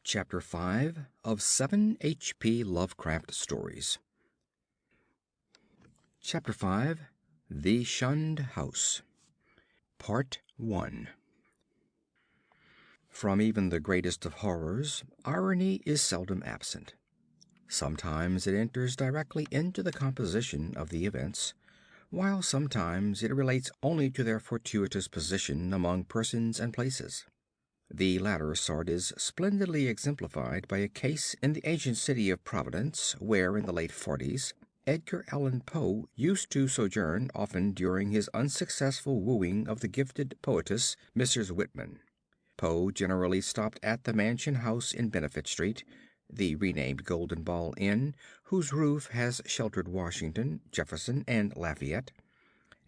Chapter 5 of 7 H.P. Lovecraft Stories. Chapter 5 The Shunned House. Part 1. From even the greatest of horrors, irony is seldom absent. Sometimes it enters directly into the composition of the events, while sometimes it relates only to their fortuitous position among persons and places. The latter sort is splendidly exemplified by a case in the ancient city of Providence, where in the late 40s Edgar Allan Poe used to sojourn often during his unsuccessful wooing of the gifted poetess Mrs. Whitman. Poe generally stopped at the Mansion House in Benefit Street, the renamed Golden Ball Inn, whose roof has sheltered Washington, Jefferson, and Lafayette,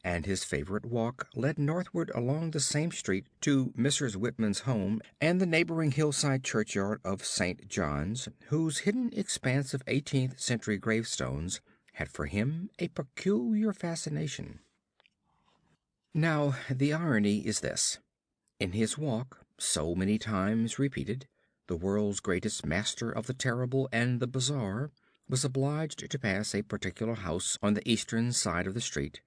and his favorite walk led northward along the same street to Mrs. Whitman's home and the neighboring hillside churchyard of St. John's, whose hidden expanse of 18th century gravestones had for him a peculiar fascination. Now, the irony is this. In his walk, so many times repeated, the world's greatest master of the terrible and the bizarre was obliged to pass a particular house on the eastern side of the street,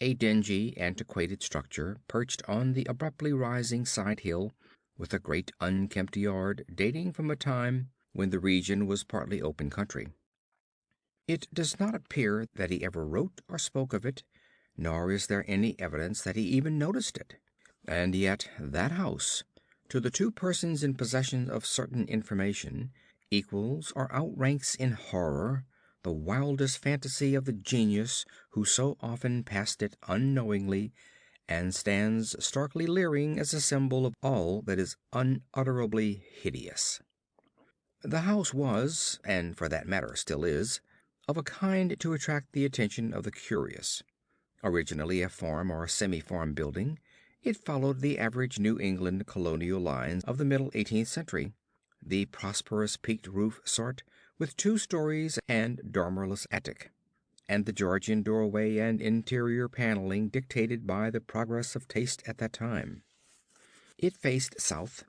a dingy, antiquated structure perched on the abruptly rising side hill, with a great unkempt yard dating from a time when the region was partly open country. It does not appear that he ever wrote or spoke of it, nor is there any evidence that he even noticed it. And yet that house, to the two persons in possession of certain information, equals or outranks in horror the wildest fantasy of the genius who so often passed it unknowingly, and stands starkly leering as a symbol of all that is unutterably hideous. The house was, and for that matter still is, of a kind to attract the attention of the curious. Originally a farm or semi-farm building, it followed the average New England colonial lines of the middle 18th century, the prosperous peaked roof sort, with 2 stories and dormerless attic, and the Georgian doorway and interior paneling dictated by the progress of taste at that time. It faced south,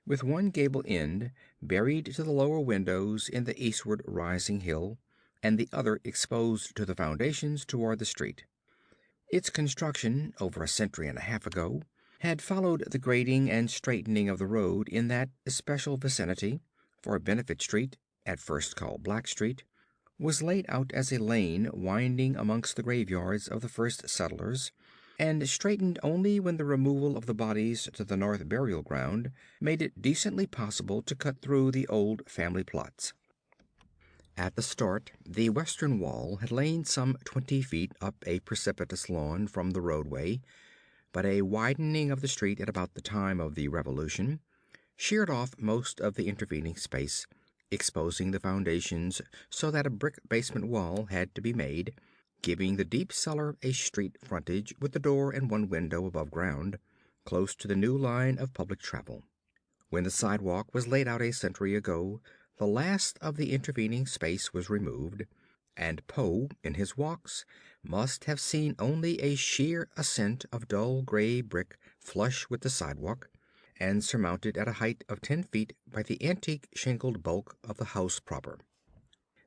with one gable end buried to the lower windows in the eastward rising hill, and the other exposed to the foundations toward the street. Its construction, over a century and a half ago, had followed the grading and straightening of the road in that especial vicinity, for Benefit Street, at first called Black Street, was laid out as a lane winding amongst the graveyards of the first settlers, and straightened only when the removal of the bodies to the north burial ground made it decently possible to cut through the old family plots. At the start, the western wall had lain some 20 feet up a precipitous lawn from the roadway, but a widening of the street at about the time of the Revolution sheared off most of the intervening space, exposing the foundations so that a brick basement wall had to be made, giving the deep cellar a street frontage with a door and one window above ground, close to the new line of public travel. When the sidewalk was laid out a century ago, the last of the intervening space was removed, and Poe, in his walks, must have seen only a sheer ascent of dull gray brick flush with the sidewalk, and surmounted at a height of 10 feet by the antique shingled bulk of the house proper.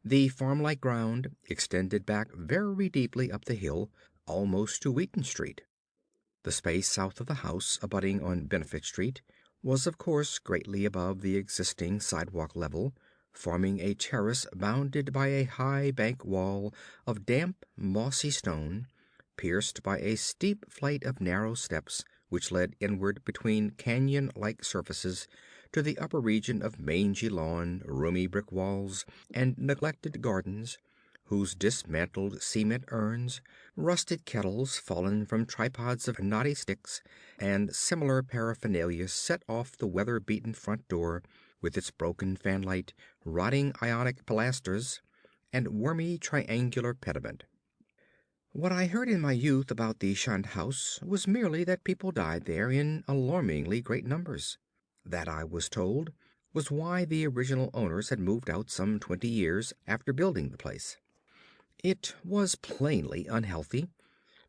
The farm-like ground extended back very deeply up the hill, almost to Wheaton Street. The space south of the house, abutting on Benefit Street, was of course greatly above the existing sidewalk level, forming a terrace bounded by a high bank wall of damp, mossy stone, pierced by a steep flight of narrow steps which led inward between canyon-like surfaces to the upper region of mangy lawn, roomy brick walls, and neglected gardens, whose dismantled cement urns, rusted kettles fallen from tripods of knotty sticks, and similar paraphernalia set off the weather-beaten front door with its broken fanlight, rotting Ionic pilasters, and wormy triangular pediment. What I heard in my youth about the Shunned House was merely that people died there in alarmingly great numbers. That, I was told, was why the original owners had moved out some 20 years after building the place. It was plainly unhealthy,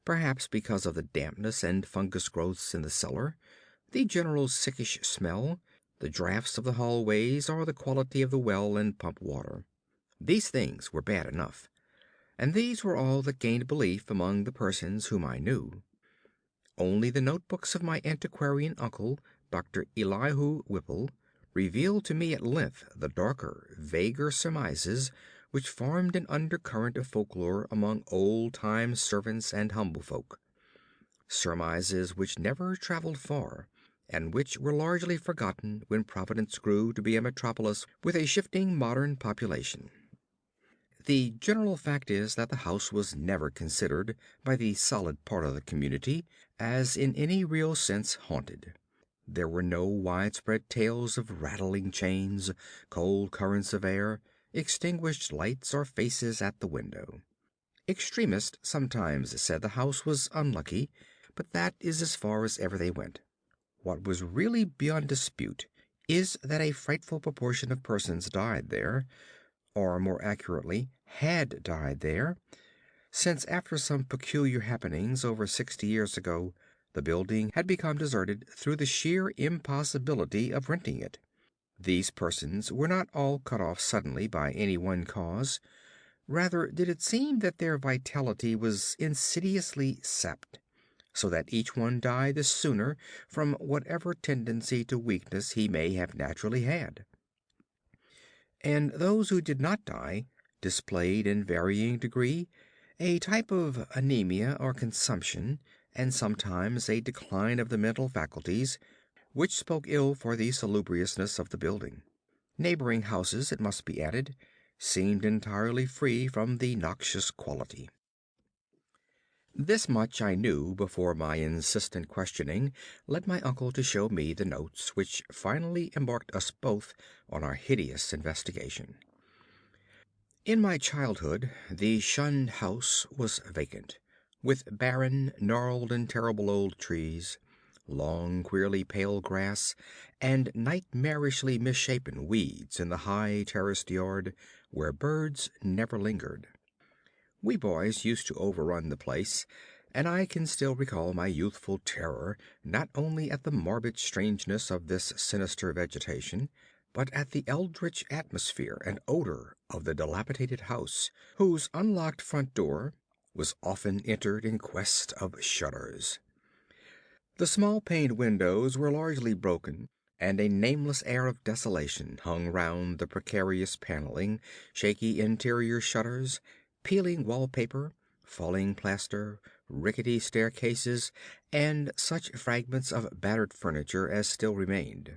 perhaps because of the dampness and fungus growths in the cellar, the general sickish smell, the drafts of the hallways, or the quality of the well and pump water. These things were bad enough, and these were all that gained belief among the persons whom I knew. Only the notebooks of my antiquarian uncle, Dr. Elihu Whipple, revealed to me at length the darker, vaguer surmises which formed an undercurrent of folklore among old-time servants and humble folk. Surmises which never traveled far, and which were largely forgotten when Providence grew to be a metropolis with a shifting modern population. The general fact is that the house was never considered by the solid part of the community as in any real sense haunted. There were no widespread tales of rattling chains, cold currents of air, extinguished lights, or faces at the window. Extremists sometimes said the house was unlucky, but that is as far as ever they went. What was really beyond dispute is that a frightful proportion of persons died there, or more accurately, had died there, since after some peculiar happenings over 60 years ago, the building had become deserted through the sheer impossibility of renting it. These persons were not all cut off suddenly by any one cause. Rather did it seem that their vitality was insidiously sapped, so that each one died the sooner from whatever tendency to weakness he may have naturally had. And those who did not die displayed in varying degree a type of anemia or consumption, and sometimes a decline of the mental faculties, which spoke ill for the salubriousness of the building. Neighboring houses, it must be added, seemed entirely free from the noxious quality. This much I knew before my insistent questioning led my uncle to show me the notes which finally embarked us both on our hideous investigation. In my childhood, the Shunned House was vacant, with barren, gnarled, and terrible old trees, long, queerly pale grass, and nightmarishly misshapen weeds in the high terraced yard where birds never lingered. We boys used to overrun the place, and I can still recall my youthful terror not only at the morbid strangeness of this sinister vegetation, but at the eldritch atmosphere and odor of the dilapidated house, whose unlocked front door was often entered in quest of shudders. The small paned windows were largely broken, and a nameless air of desolation hung round the precarious paneling, shaky interior shutters, peeling wallpaper, falling plaster, rickety staircases, and such fragments of battered furniture as still remained.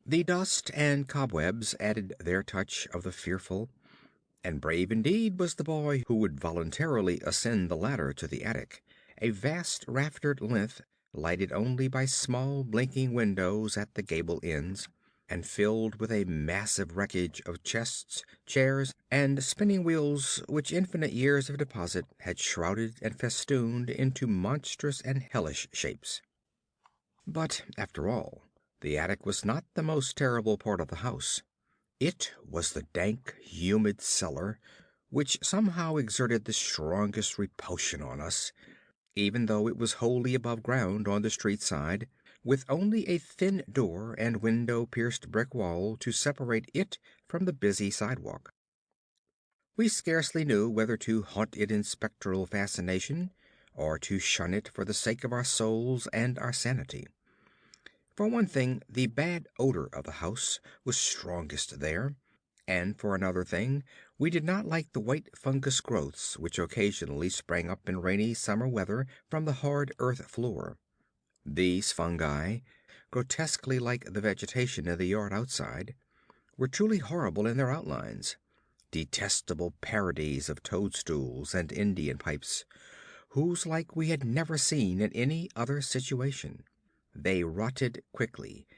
The dust and cobwebs added their touch of the fearful, and brave indeed was the boy who would voluntarily ascend the ladder to the attic, a vast raftered length lighted only by small blinking windows at the gable ends, and filled with a massive wreckage of chests, chairs, and spinning wheels which infinite years of deposit had shrouded and festooned into monstrous and hellish shapes. But, after all, the attic was not the most terrible part of the house. It was the dank, humid cellar, which somehow exerted the strongest repulsion on us, even though it was wholly above ground on the street side, with only a thin door and window-pierced brick wall to separate it from the busy sidewalk. We scarcely knew whether to haunt it in spectral fascination, or to shun it for the sake of our souls and our sanity. For one thing, the bad odor of the house was strongest there, and for another thing, we did not like the white fungus growths which occasionally sprang up in rainy summer weather from the hard earth floor. These fungi, grotesquely like the vegetation in the yard outside, were truly horrible in their outlines, detestable parodies of toadstools and Indian pipes, whose like we had never seen in any other situation. They rotted quickly,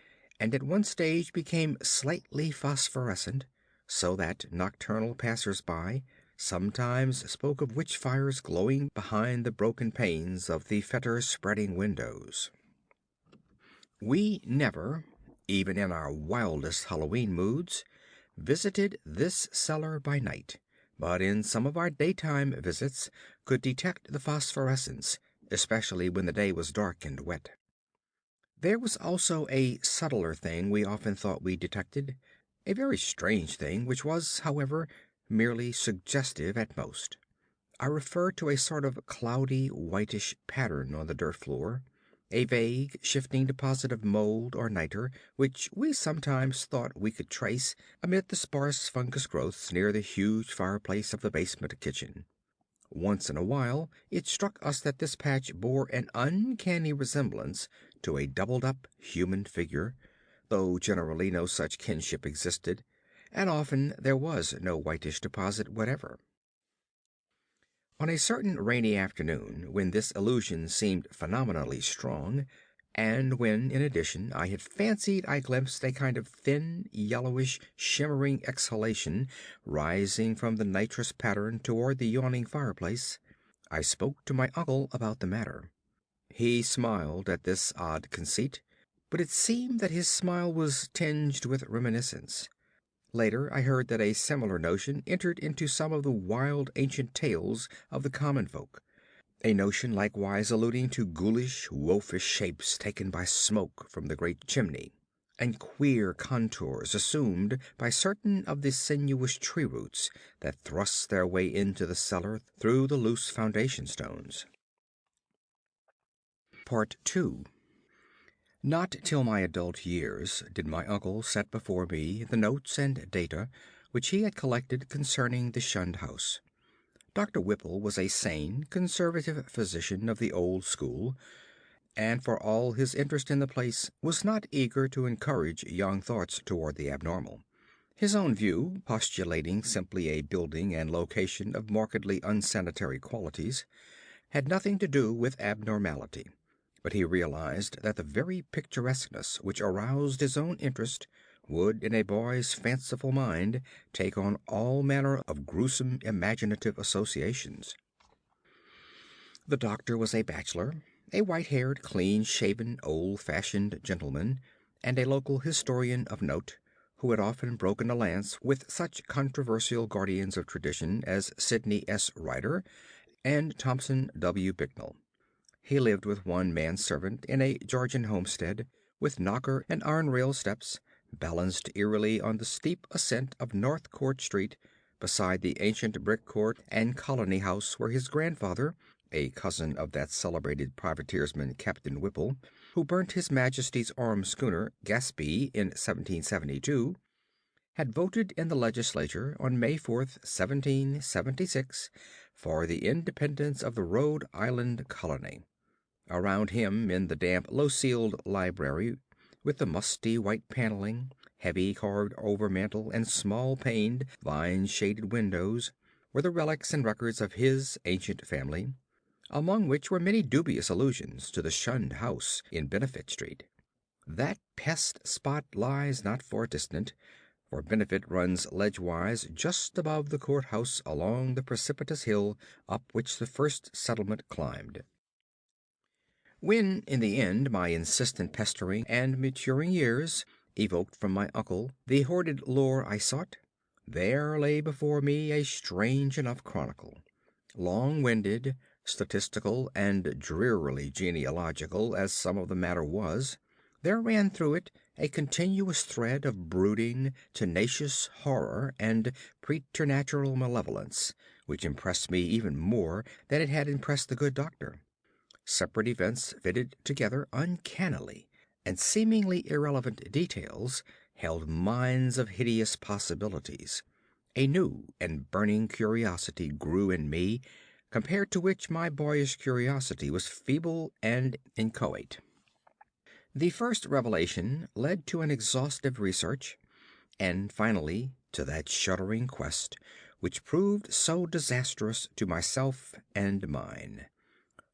and at one stage became slightly phosphorescent, so that nocturnal passers-by sometimes spoke of witch fires glowing behind the broken panes of the fetor-spreading windows. We never, even in our wildest Halloween moods, visited this cellar by night, but in some of our daytime visits could detect the phosphorescence, especially when the day was dark and wet. There was also a subtler thing we often thought we detected, a very strange thing which was, however, merely suggestive at most. I refer to a sort of cloudy whitish pattern on the dirt floor, a vague shifting deposit of mold or niter which we sometimes thought we could trace amid the sparse fungus growths near the huge fireplace of the basement kitchen. Once in a while it struck us that this patch bore an uncanny resemblance to a doubled up human figure, though generally no such kinship existed, and often there was no whitish deposit whatever. On a certain rainy afternoon, when this illusion seemed phenomenally strong, and when, in addition, I had fancied I glimpsed a kind of thin, yellowish, shimmering exhalation rising from the nitrous pattern toward the yawning fireplace, I spoke to my uncle about the matter. He smiled at this odd conceit, but it seemed that his smile was tinged with reminiscence. Later I heard that a similar notion entered into some of the wild ancient tales of the common folk, a notion likewise alluding to ghoulish, wolfish shapes taken by smoke from the great chimney, and queer contours assumed by certain of the sinuous tree roots that thrust their way into the cellar through the loose foundation stones. Part 2. Not till my adult years did my uncle set before me the notes and data which he had collected concerning the Shunned House. Dr. Whipple was a sane, conservative physician of the old school, and for all his interest in the place, was not eager to encourage young thoughts toward the abnormal. His own view, postulating simply a building and location of markedly unsanitary qualities, had nothing to do with abnormality, but he realized that the very picturesqueness which aroused his own interest would in a boy's fanciful mind take on all manner of gruesome imaginative associations. The doctor was a bachelor, a white-haired, clean-shaven, old-fashioned gentleman, and a local historian of note, who had often broken a lance with such controversial guardians of tradition as Sidney S. Rider and Thompson W. Bicknell. He lived with one man-servant in a Georgian homestead, with knocker and iron-rail steps, balanced eerily on the steep ascent of North Court Street, beside the ancient brick court and colony house where his grandfather, a cousin of that celebrated privateersman Captain Whipple, who burnt His Majesty's armed schooner Gaspee in 1772, had voted in the legislature on May 4th, 1776, for the independence of the Rhode Island colony. Around him, in the damp, low-ceiled library, with the musty white paneling, heavy carved overmantel, and small-paned, vine-shaded windows, were the relics and records of his ancient family, among which were many dubious allusions to the Shunned House in Benefit Street. That pest spot lies not far distant, for Benefit runs ledgewise just above the courthouse along the precipitous hill up which the first settlement climbed. When, in the end, my insistent pestering and maturing years evoked from my uncle the hoarded lore I sought, there lay before me a strange enough chronicle. Long-winded, statistical, and drearily genealogical as some of the matter was, there ran through it a continuous thread of brooding, tenacious horror and preternatural malevolence, which impressed me even more than it had impressed the good doctor. Separate events fitted together uncannily, and seemingly irrelevant details held mines of hideous possibilities. A new and burning curiosity grew in me, compared to which my boyish curiosity was feeble and inchoate. The first revelation led to an exhaustive research, and finally to that shuddering quest which proved so disastrous to myself and mine.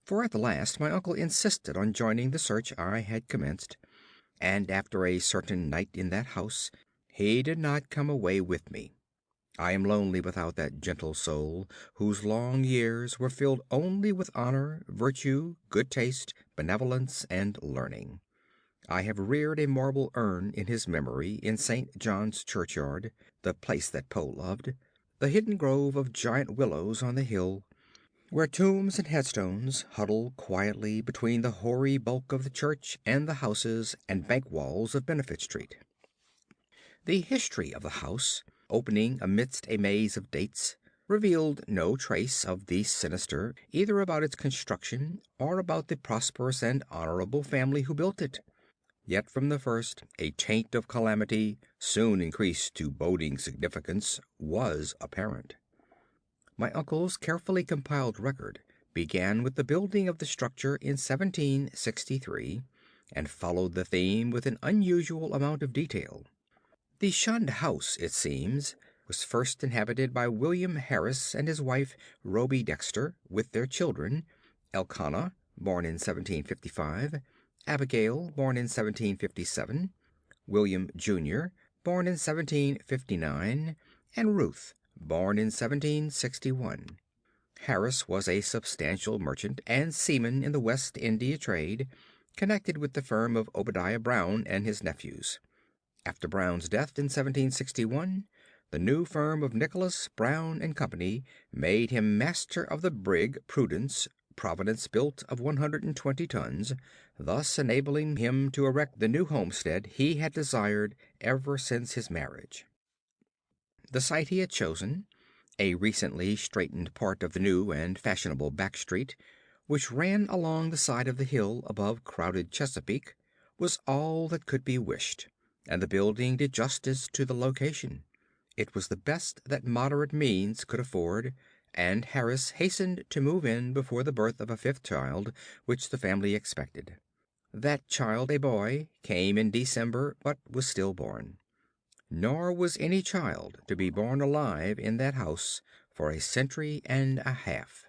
For at the last my uncle insisted on joining the search I had commenced, and after a certain night in that house he did not come away with me. I am lonely without that gentle soul whose long years were filled only with honor, virtue, good taste, benevolence, and learning. I have reared a marble urn in his memory in St. John's churchyard, the place that Poe loved, the hidden grove of giant willows on the hill, where tombs and headstones huddle quietly between the hoary bulk of the church and the houses and bank walls of Benefit Street. The history of the house, opening amidst a maze of dates, revealed no trace of the sinister either about its construction or about the prosperous and honorable family who built it. Yet from the first a taint of calamity, soon increased to boding significance, was apparent. My uncle's carefully compiled record began with the building of the structure in 1763, and followed the theme with an unusual amount of detail. The Shunned House, it seems, was first inhabited by William Harris and his wife Rhoby Dexter, with their children, Elkanah, born in 1755, Abigail, born in 1757, William Jr., born in 1759, and Ruth, born in 1761. Harris was a substantial merchant and seaman in the West India trade, connected with the firm of Obadiah Brown and his nephews. After Brown's death in 1761, the new firm of Nicholas, Brown and Company made him master of the brig Prudence, Providence built of 120 tons, thus enabling him to erect the new homestead he had desired ever since his marriage. The site he had chosen, a recently straightened part of the new and fashionable back street, which ran along the side of the hill above crowded Chesapeake, was all that could be wished, and the building did justice to the location. It was the best that moderate means could afford, and Harris hastened to move in before the birth of a fifth child which the family expected. That child, a boy, came in December, but was stillborn. Nor was any child to be born alive in that house for a century and a half.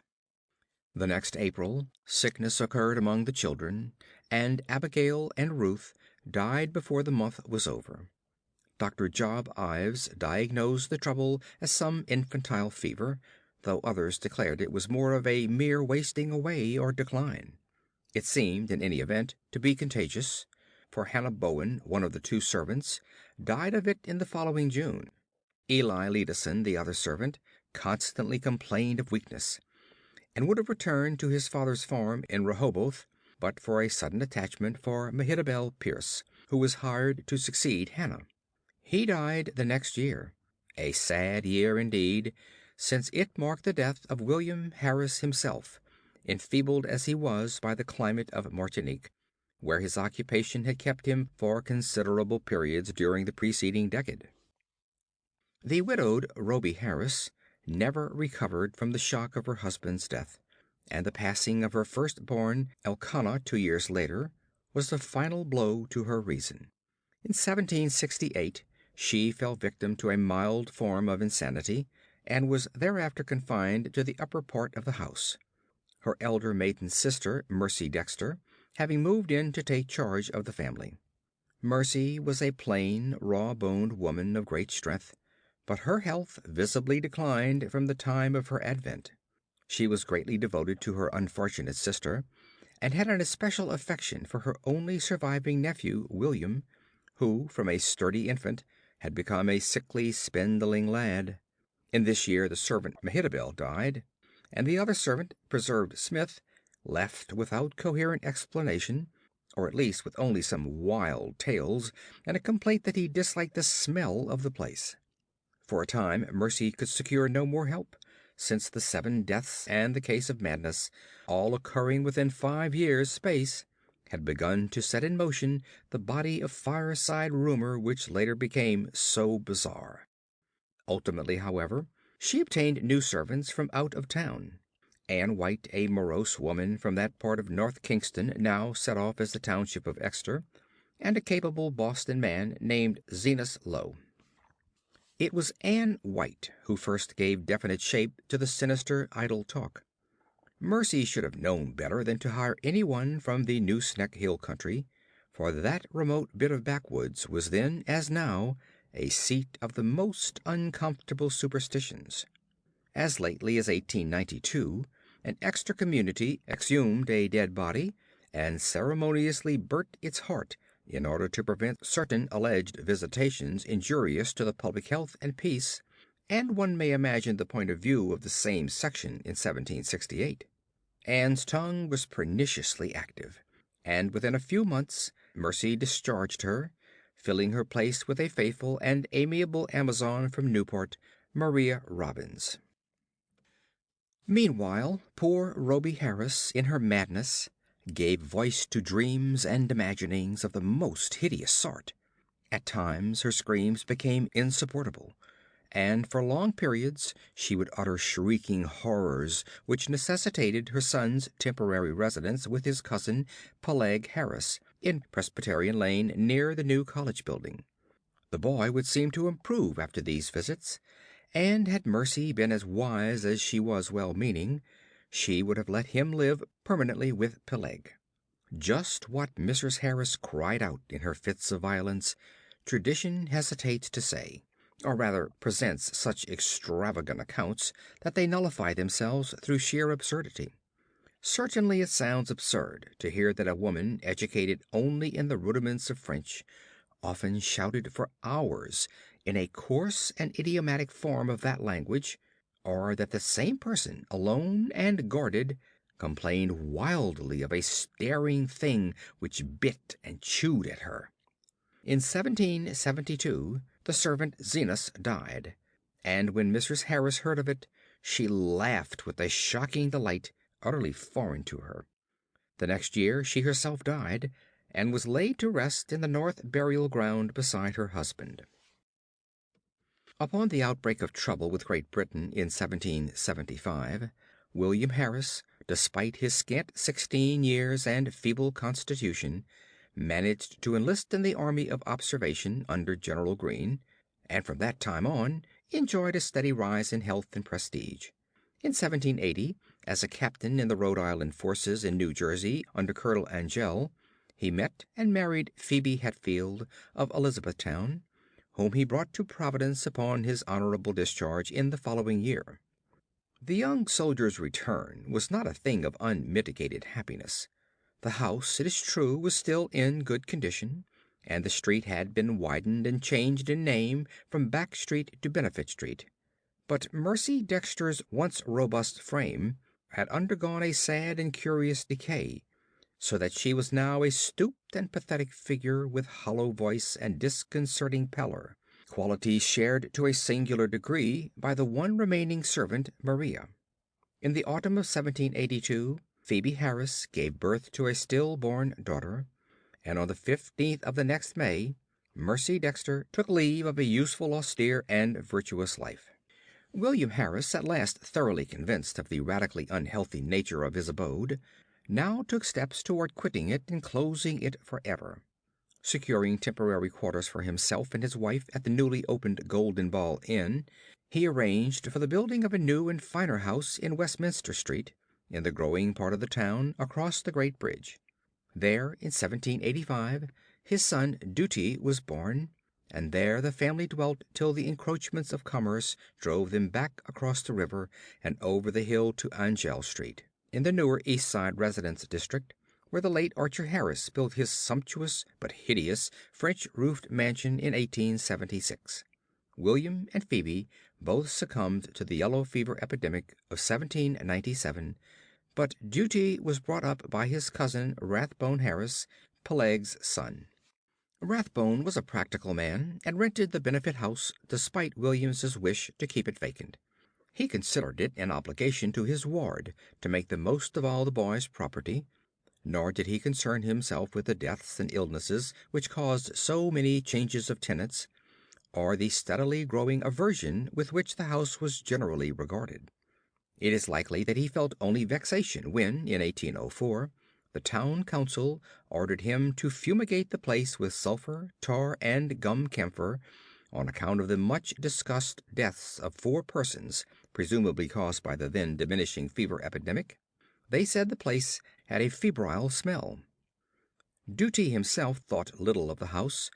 The next April, sickness occurred among the children, and Abigail and Ruth died before the month was over. Dr. Job Ives diagnosed the trouble as some infantile fever, though others declared it was more of a mere wasting away or decline. It seemed, in any event, to be contagious, for Hannah Bowen, one of the two servants, died of it in the following June. Eli Leadison, the other servant, constantly complained of weakness, and would have returned to his father's farm in Rehoboth, but for a sudden attachment for Mehitabel Pierce, who was hired to succeed Hannah. He died the next year, a sad year indeed, since it marked the death of William Harris himself, enfeebled as he was by the climate of Martinique, where his occupation had kept him for considerable periods during the preceding decade. The widowed Rhoby Harris never recovered from the shock of her husband's death, and the passing of her firstborn, Elkanah, 2 years later, was the final blow to her reason. In 1768 she fell victim to a mild form of insanity, and was thereafter confined to the upper part of the house, her elder maiden sister, Mercy Dexter, having moved in to take charge of the family. Mercy was a plain, raw-boned woman of great strength, but her health visibly declined from the time of her advent. She was greatly devoted to her unfortunate sister, and had an especial affection for her only surviving nephew, William, who, from a sturdy infant, had become a sickly, spindling lad. In this year the servant Mehitabel died, and the other servant, Preserved Smith, left without coherent explanation, or at least with only some wild tales and a complaint that he disliked the smell of the place. For a time Mercy could secure no more help, since the 7 deaths and the case of madness, all occurring within 5 years' space, had begun to set in motion the body of fireside rumor which later became so bizarre. Ultimately, however, she obtained new servants from out of town. Anne White, a morose woman from that part of North Kingston now set off as the township of Exeter, and a capable Boston man named Zenas Lowe. It was Anne White who first gave definite shape to the sinister idle talk. Mercy should have known better than to hire anyone from the Nooseneck Hill country, for that remote bit of backwoods was then, as now, a seat of the most uncomfortable superstitions. As lately as 1892, an Exeter community exhumed a dead body and ceremoniously burnt its heart in order to prevent certain alleged visitations injurious to the public health and peace, and one may imagine the point of view of the same section in 1768. Anne's tongue was perniciously active, and within a few months Mercy discharged her, filling her place with a faithful and amiable Amazon from Newport, Maria Robbins. Meanwhile, poor Rhoby Harris, in her madness, gave voice to dreams and imaginings of the most hideous sort. At times her screams became insupportable, and for long periods she would utter shrieking horrors which necessitated her son's temporary residence with his cousin Peleg Harris in Presbyterian Lane near the new college building. The boy would seem to improve after these visits, and had Mercy been as wise as she was well-meaning, she would have let him live permanently with Peleg. Just what Mrs. Harris cried out in her fits of violence, tradition hesitates to say, or rather presents such extravagant accounts that they nullify themselves through sheer absurdity. Certainly it sounds absurd to hear that a woman educated only in the rudiments of French often shouted for hours in a coarse and idiomatic form of that language, or that the same person, alone and guarded, complained wildly of a staring thing which bit and chewed at her. In 1772 the servant Zenas died, and when Mrs. Harris heard of it, she laughed with a shocking delight utterly foreign to her. The next year she herself died, and was laid to rest in the North Burial Ground beside her husband. Upon the outbreak of trouble with Great Britain in 1775, William Harris, despite his scant 16 years and feeble constitution, managed to enlist in the Army of Observation under General Greene, and from that time on enjoyed a steady rise in health and prestige. In 1780, as a captain in the Rhode Island forces in New Jersey under Colonel Angell, he met and married Phoebe Hetfield of Elizabethtown, whom he brought to Providence upon his honorable discharge in the following year. The young soldier's return was not a thing of unmitigated happiness. The house, it is true, was still in good condition, and the street had been widened and changed in name from Back Street to Benefit Street. But Mercy Dexter's once robust frame had undergone a sad and curious decay, so that she was now a stooped and pathetic figure with hollow voice and disconcerting pallor, qualities shared to a singular degree by the one remaining servant, Maria. In the autumn of 1782, Phoebe Harris gave birth to a stillborn daughter, and on the 15th of the next May, Mercy Dexter took leave of a useful, austere, and virtuous life. William Harris, at last thoroughly convinced of the radically unhealthy nature of his abode, now took steps toward quitting it and closing it forever. Securing temporary quarters for himself and his wife at the newly opened Golden Ball Inn, he arranged for the building of a new and finer house in Westminster Street, in the growing part of the town across the Great Bridge. There, in 1785, his son Doughty was born, and there the family dwelt till the encroachments of commerce drove them back across the river and over the hill to Angell Street, in the newer East Side residence district, where the late Archer Harris built his sumptuous but hideous French-roofed mansion in 1876. William and Phoebe both succumbed to the yellow fever epidemic of 1797, but Doughty was brought up by his cousin Rathbone Harris, Peleg's son. Rathbone was a practical man, and rented the Benefit House despite William's wish to keep it vacant. He considered it an obligation to his ward to make the most of all the boy's property, nor did he concern himself with the deaths and illnesses which caused so many changes of tenants, or the steadily growing aversion with which the house was generally regarded. It is likely that he felt only vexation when, in 1804, the town council ordered him to fumigate the place with sulphur, tar, and gum camphor, on account of the much discussed deaths of 4 persons, presumably caused by the then diminishing fever epidemic. They said the place had a febrile smell. Doughty himself thought little of the house,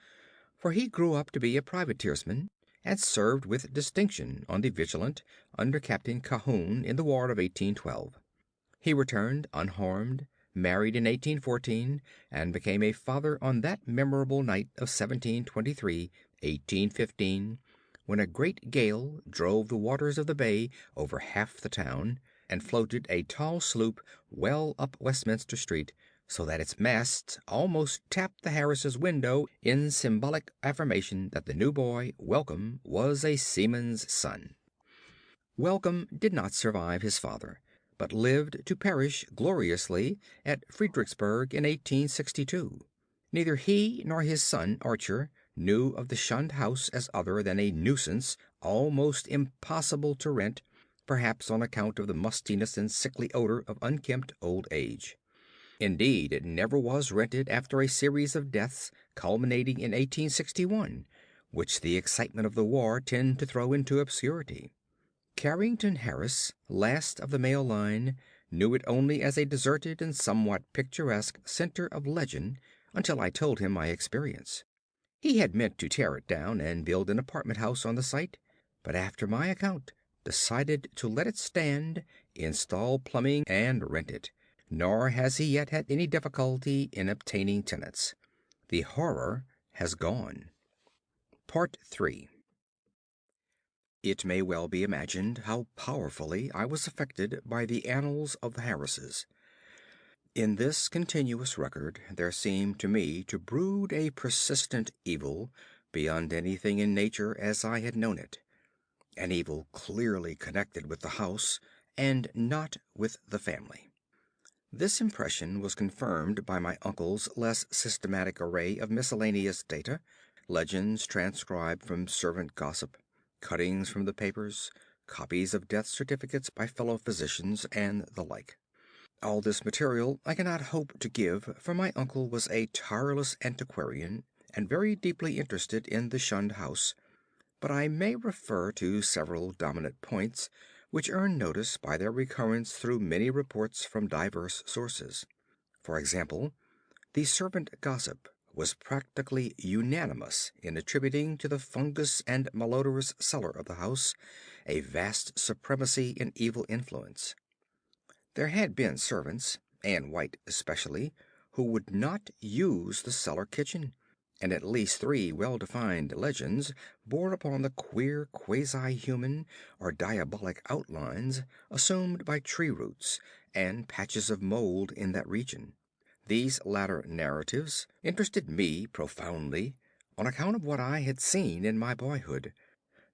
for he grew up to be a privateersman, and served with distinction on the Vigilant under Captain Cahoon in the war of 1812. He returned unharmed, married in 1814, and became a father on that memorable night of 1723, 1815, when a great gale drove the waters of the bay over half the town, and floated a tall sloop well up Westminster Street, so that its masts almost tapped the Harrises' window in symbolic affirmation that the new boy, Welcome, was a seaman's son. Welcome did not survive his father, but lived to perish gloriously at Fredericksburg in 1862. Neither he nor his son Archer knew of the Shunned House as other than a nuisance almost impossible to rent, perhaps on account of the mustiness and sickly odor of unkempt old age. Indeed, it never was rented after a series of deaths culminating in 1861, which the excitement of the war tended to throw into obscurity. Carrington Harris, last of the male line, knew it only as a deserted and somewhat picturesque center of legend until I told him my experience. He had meant to tear it down and build an apartment house on the site, but after my account decided to let it stand, install plumbing, and rent it. Nor has he yet had any difficulty in obtaining tenants. The horror has gone. Part 3. It may well be imagined how powerfully I was affected by the annals of the Harrises. In this continuous record there seemed to me to brood a persistent evil beyond anything in nature as I had known it. An evil clearly connected with the house and not with the family. This impression was confirmed by my uncle's less systematic array of miscellaneous data, legends transcribed from servant gossip, cuttings from the papers, copies of death certificates by fellow physicians, and the like. All this material I cannot hope to give, for my uncle was a tireless antiquarian and very deeply interested in the Shunned House, but I may refer to several dominant points which earn notice by their recurrence through many reports from diverse sources. For example, the servant gossip was practically unanimous in attributing to the fungus and malodorous cellar of the house a vast supremacy in evil influence. There had been servants, Anne White especially, who would not use the cellar kitchen, and at least 3 well-defined legends bore upon the queer quasi-human or diabolic outlines assumed by tree roots and patches of mold in that region. These latter narratives interested me profoundly on account of what I had seen in my boyhood,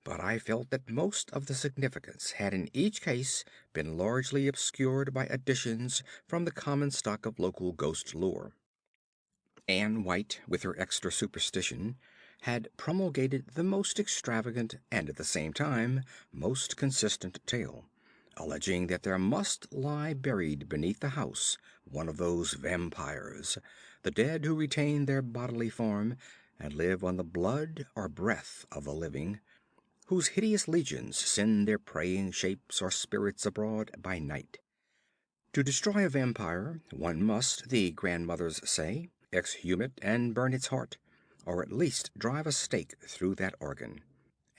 but I felt that most of the significance had in each case been largely obscured by additions from the common stock of local ghost lore. Anne White, with her extra superstition, had promulgated the most extravagant and at the same time most consistent tale, alleging that there must lie buried beneath the house one of those vampires, the dead who retain their bodily form and live on the blood or breath of the living, whose hideous legions send their preying shapes or spirits abroad by night. To destroy a vampire, one must, the grandmothers say, exhume it and burn its heart, or at least drive a stake through that organ.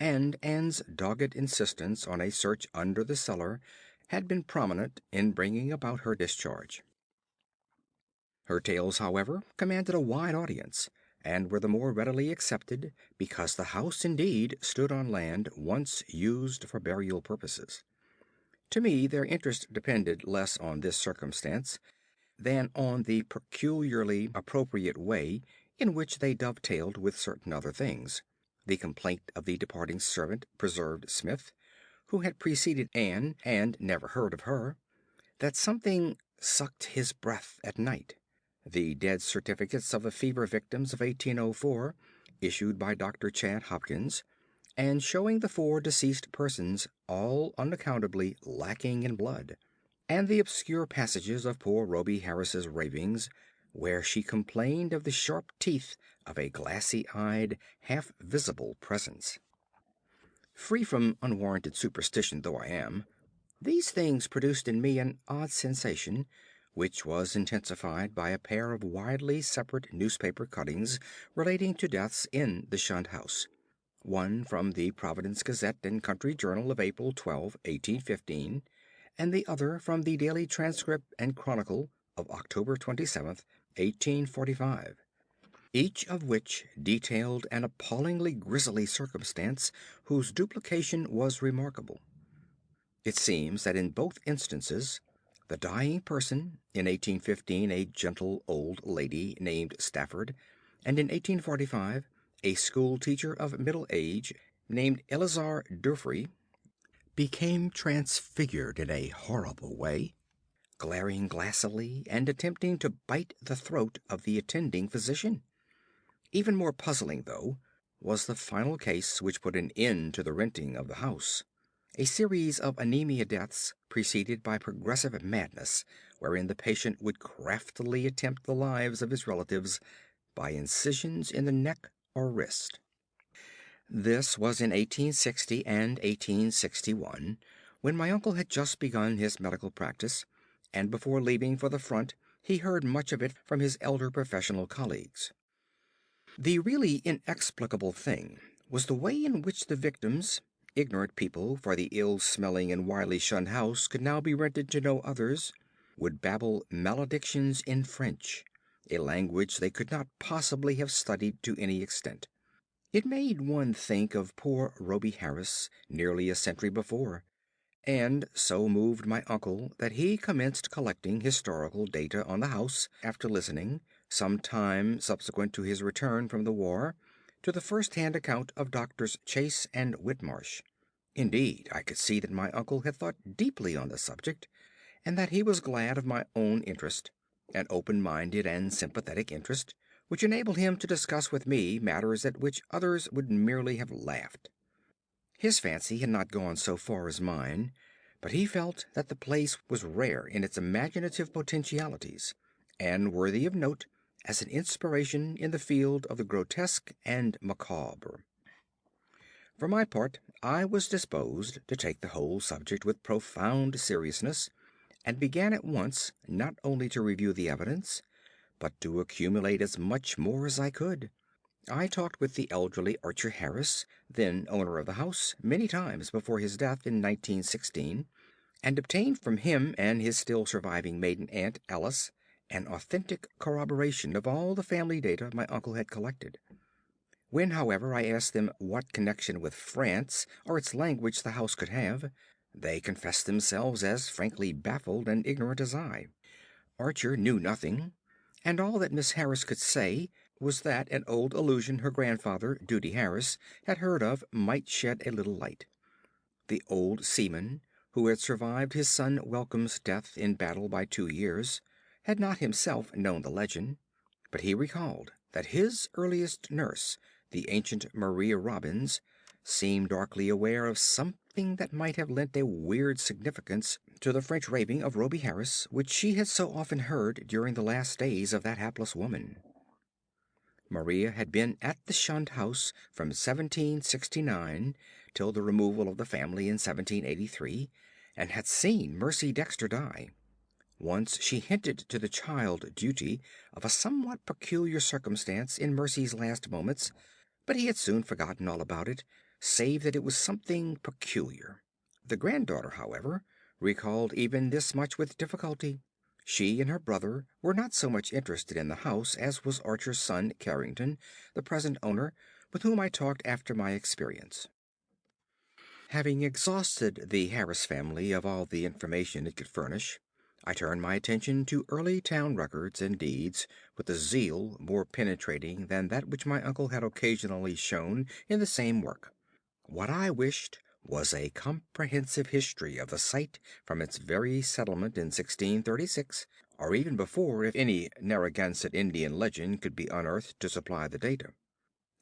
And Anne's dogged insistence on a search under the cellar had been prominent in bringing about her discharge. Her tales, however, commanded a wide audience, and were the more readily accepted because the house indeed stood on land once used for burial purposes. To me their interest depended less on this circumstance than on the peculiarly appropriate way in which they dovetailed with certain other things. The complaint of the departing servant, Preserved Smith, who had preceded Anne and never heard of her, that something sucked his breath at night. The death certificates of the fever victims of 1804, issued by Dr. Chad Hopkins, and showing the 4 deceased persons all unaccountably lacking in blood, and the obscure passages of poor Rhoby Harris's ravings, where she complained of the sharp teeth of a glassy-eyed, half-visible presence. Free from unwarranted superstition though I am, these things produced in me an odd sensation, which was intensified by a pair of widely separate newspaper cuttings relating to deaths in the Shunned House. One from the Providence Gazette and Country Journal of April 12, 1815, and the other from the Daily Transcript and Chronicle of October 27, 1845. each of which detailed an appallingly grisly circumstance whose duplication was remarkable. It seems that in both instances the dying person, in 1815 a gentle old lady named Stafford, and in 1845 a school teacher of middle age named Eleazar Durfee, became transfigured in a horrible way, glaring glassily and attempting to bite the throat of the attending physician. Even more puzzling, though, was the final case which put an end to the renting of the house. A series of anemia deaths preceded by progressive madness, wherein the patient would craftily attempt the lives of his relatives by incisions in the neck or wrist. This was in 1860 and 1861, when my uncle had just begun his medical practice, and before leaving for the front he heard much of it from his elder professional colleagues. The really inexplicable thing was the way in which the victims, ignorant people, for the ill-smelling and wily Shunned House could now be rented to no others, would babble maledictions in French, a language they could not possibly have studied to any extent. It made one think of poor Rhoby Harris nearly a century before, and so moved my uncle that he commenced collecting historical data on the house after listening, some time subsequent to his return from the war, to the first-hand account of Doctors Chase and Whitmarsh. Indeed, I could see that my uncle had thought deeply on the subject, and that he was glad of my own interest, an open-minded and sympathetic interest, which enabled him to discuss with me matters at which others would merely have laughed. His fancy had not gone so far as mine, but he felt that the place was rare in its imaginative potentialities, and worthy of note as an inspiration in the field of the grotesque and macabre. For my part, I was disposed to take the whole subject with profound seriousness, and began at once not only to review the evidence, but to accumulate as much more as I could. I talked with the elderly Archer Harris, then owner of the house, many times before his death in 1916, and obtained from him and his still surviving maiden aunt, Alice, an authentic corroboration of all the family data my uncle had collected. When, however, I asked them what connection with France or its language the house could have, they confessed themselves as frankly baffled and ignorant as I. Archer knew nothing, and all that Miss Harris could say was that an old illusion her grandfather, Duty Harris, had heard of might shed a little light. The old seaman, who had survived his son Welcome's death in battle by 2 years, had not himself known the legend, but he recalled that his earliest nurse, the ancient Maria Robbins, seemed darkly aware of something that might have lent a weird significance to the French raving of Rhoby Harris, which she had so often heard during the last days of that hapless woman. Maria had been at the Shunned House from 1769 till the removal of the family in 1783, and had seen Mercy Dexter die. Once she hinted to the child Duty of a somewhat peculiar circumstance in Mercy's last moments, but he had soon forgotten all about it, save that it was something peculiar. The granddaughter, however, recalled even this much with difficulty. She and her brother were not so much interested in the house as was Archer's son Carrington, the present owner, with whom I talked after my experience. Having exhausted the Harris family of all the information it could furnish, I turned my attention to early town records and deeds with a zeal more penetrating than that which my uncle had occasionally shown in the same work. What I wished was a comprehensive history of the site from its very settlement in 1636, or even before, if any Narragansett Indian legend could be unearthed to supply the data.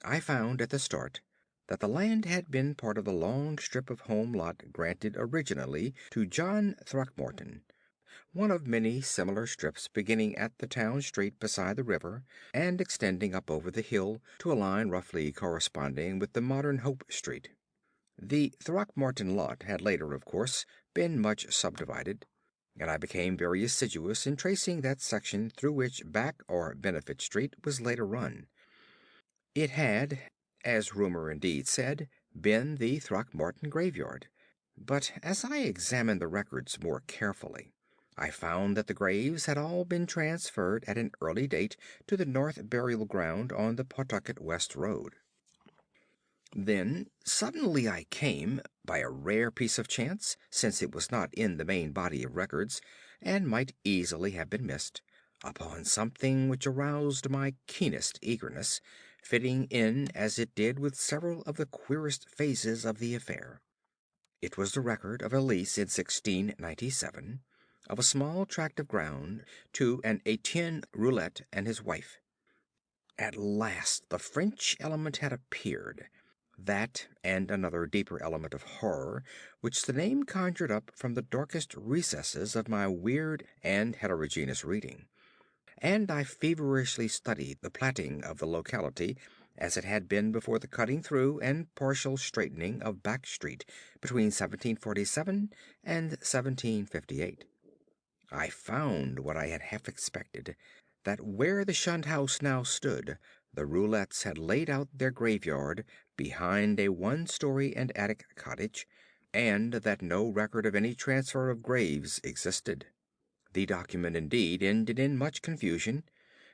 I found at the start that the land had been part of the long strip of home lot granted originally to John Throckmorton, one of many similar strips beginning at the town street beside the river and extending up over the hill to a line roughly corresponding with the modern Hope Street. The Throckmorton lot had later, of course, been much subdivided, and I became very assiduous in tracing that section through which Back or Benefit Street was later run. It had, as rumor indeed said, been the Throckmorton graveyard, but as I examined the records more carefully, I found that the graves had all been transferred at an early date to the North Burial Ground on the Pawtucket West Road. Then suddenly I came, by a rare piece of chance, since it was not in the main body of records, and might easily have been missed, upon something which aroused my keenest eagerness, fitting in as it did with several of the queerest phases of the affair. It was the record of a lease in 1697 of a small tract of ground to an Etienne Roulet and his wife. At last the French element had appeared, that and another deeper element of horror which the name conjured up from the darkest recesses of my weird and heterogeneous reading, and I feverishly studied the platting of the locality as it had been before the cutting through and partial straightening of Back Street between 1747 and 1758. I found what I had half expected, that where the Shunned House now stood, the Roulets had laid out their graveyard behind a one-story and attic cottage, and that no record of any transfer of graves existed. The document indeed ended in much confusion,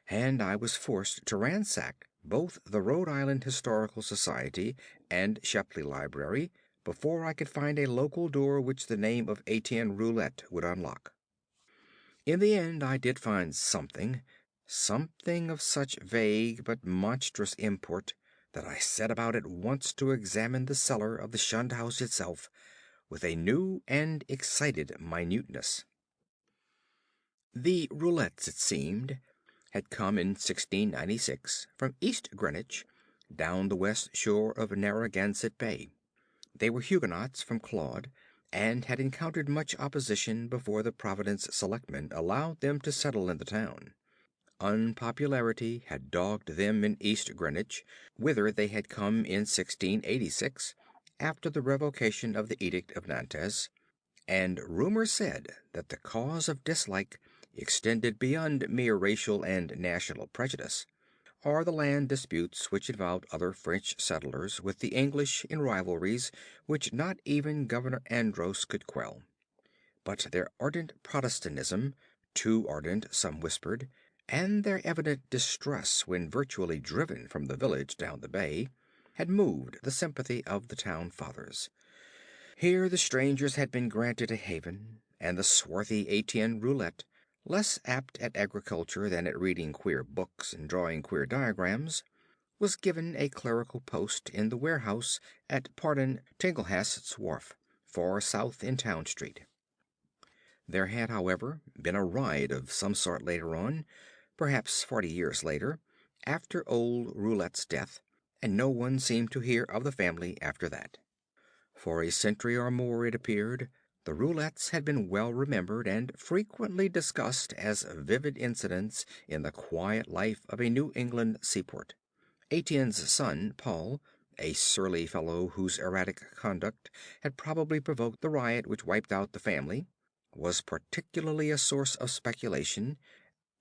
and I was forced to ransack both the Rhode Island Historical Society and Shepley Library before I could find a local door which the name of Etienne Roulet would unlock. In the end I did find something of such vague but monstrous import that I set about at once to examine the cellar of the Shunned House itself with a new and excited minuteness. The Roulets, it seemed, had come in 1696 from East Greenwich, down the west shore of Narragansett Bay. They were Huguenots from Claude, and had encountered much opposition before the Providence selectmen allowed them to settle in the town. Unpopularity had dogged them in East Greenwich, whither they had come in 1686, after the revocation of the Edict of Nantes, and rumor said that the cause of dislike extended beyond mere racial and national prejudice, or the land disputes which involved other French settlers with the English in rivalries which not even Governor Andros could quell. But their ardent Protestantism, too ardent, some whispered, and their evident distress when virtually driven from the village down the bay, had moved the sympathy of the town fathers. Here the strangers had been granted a haven, and the swarthy Etienne Roulet, less apt at agriculture than at reading queer books and drawing queer diagrams, was given a clerical post in the warehouse at Pardon Tinglehast's wharf, far south in Town Street. There had, however, been a riot of some sort later on, perhaps 40 years later, after old Roulet's death, and no one seemed to hear of the family after that. For a century or more, it appeared, the Roulets had been well remembered and frequently discussed as vivid incidents in the quiet life of a New England seaport. Etienne's son, Paul, a surly fellow whose erratic conduct had probably provoked the riot which wiped out the family, was particularly a source of speculation,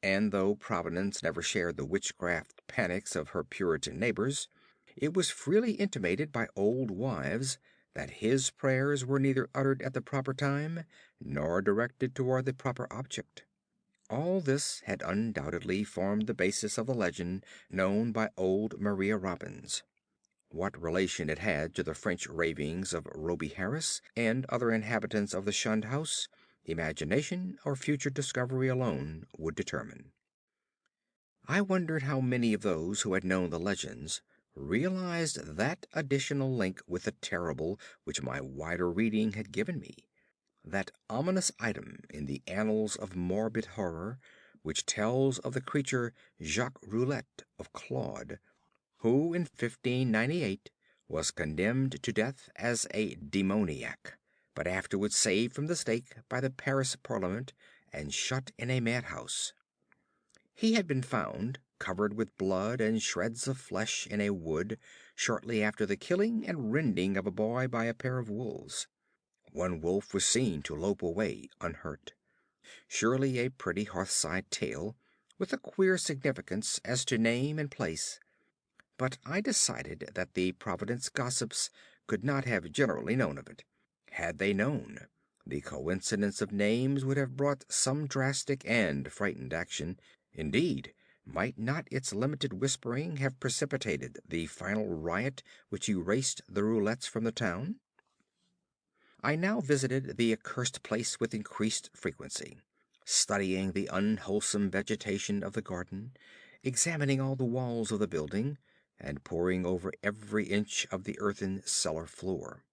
and though Providence never shared the witchcraft panics of her Puritan neighbors, it was freely intimated by old wives that his prayers were neither uttered at the proper time nor directed toward the proper object. All this had undoubtedly formed the basis of the legend known by old Maria Robbins. What relation it had to the French ravings of Roby Harris and other inhabitants of the Shunned House, imagination or future discovery alone would determine. I wondered how many of those who had known the legends realized that additional link with the terrible which my wider reading had given me, that ominous item in the annals of morbid horror which tells of the creature Jacques Roulet of Claude, who in 1598 was condemned to death as a demoniac, but afterwards saved from the stake by the Paris Parliament and shut in a madhouse. He had been found covered with blood and shreds of flesh in a wood shortly after the killing and rending of a boy by a pair of wolves. One wolf was seen to lope away unhurt. Surely a pretty hearthside tale, with a queer significance as to name and place. But I decided that the Providence gossips could not have generally known of it. Had they known, The coincidence of names would have brought some drastic and frightened action. Indeed, might not its limited whispering have precipitated the final riot which erased the roulettes from the town? I now visited the accursed place with increased frequency, studying the unwholesome vegetation of the garden, examining all the walls of the building, and poring over every inch of the earthen cellar floor.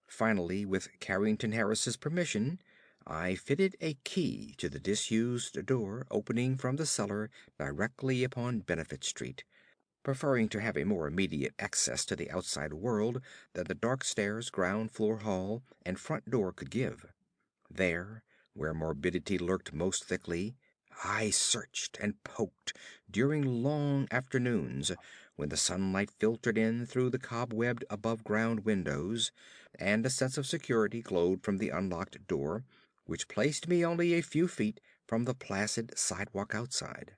Finally, with Carrington Harris's permission, I fitted a key to the disused door opening from the cellar directly upon Benefit Street, preferring to have a more immediate access to the outside world than the dark stairs, ground floor hall, and front door could give. There, where morbidity lurked most thickly, I searched and poked during long afternoons when the sunlight filtered in through the cobwebbed above-ground windows, and a sense of security glowed from the unlocked door, which placed me only a few feet from the placid sidewalk outside.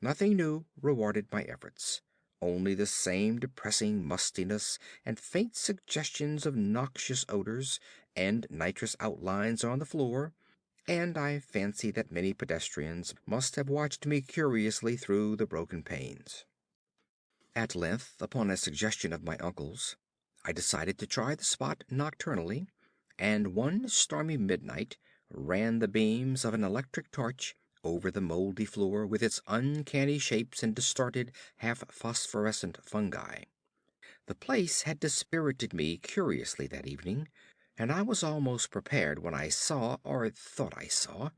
Nothing new rewarded my efforts. Only the same depressing mustiness and faint suggestions of noxious odors and nitrous outlines on the floor, and I fancy that many pedestrians must have watched me curiously through the broken panes. At length, upon a suggestion of my uncle's, I decided to try the spot nocturnally, and one stormy midnight ran the beams of an electric torch over the moldy floor with its uncanny shapes and distorted, half phosphorescent fungi. The place had dispirited me curiously that evening, and I was almost prepared when I saw, or thought I saw,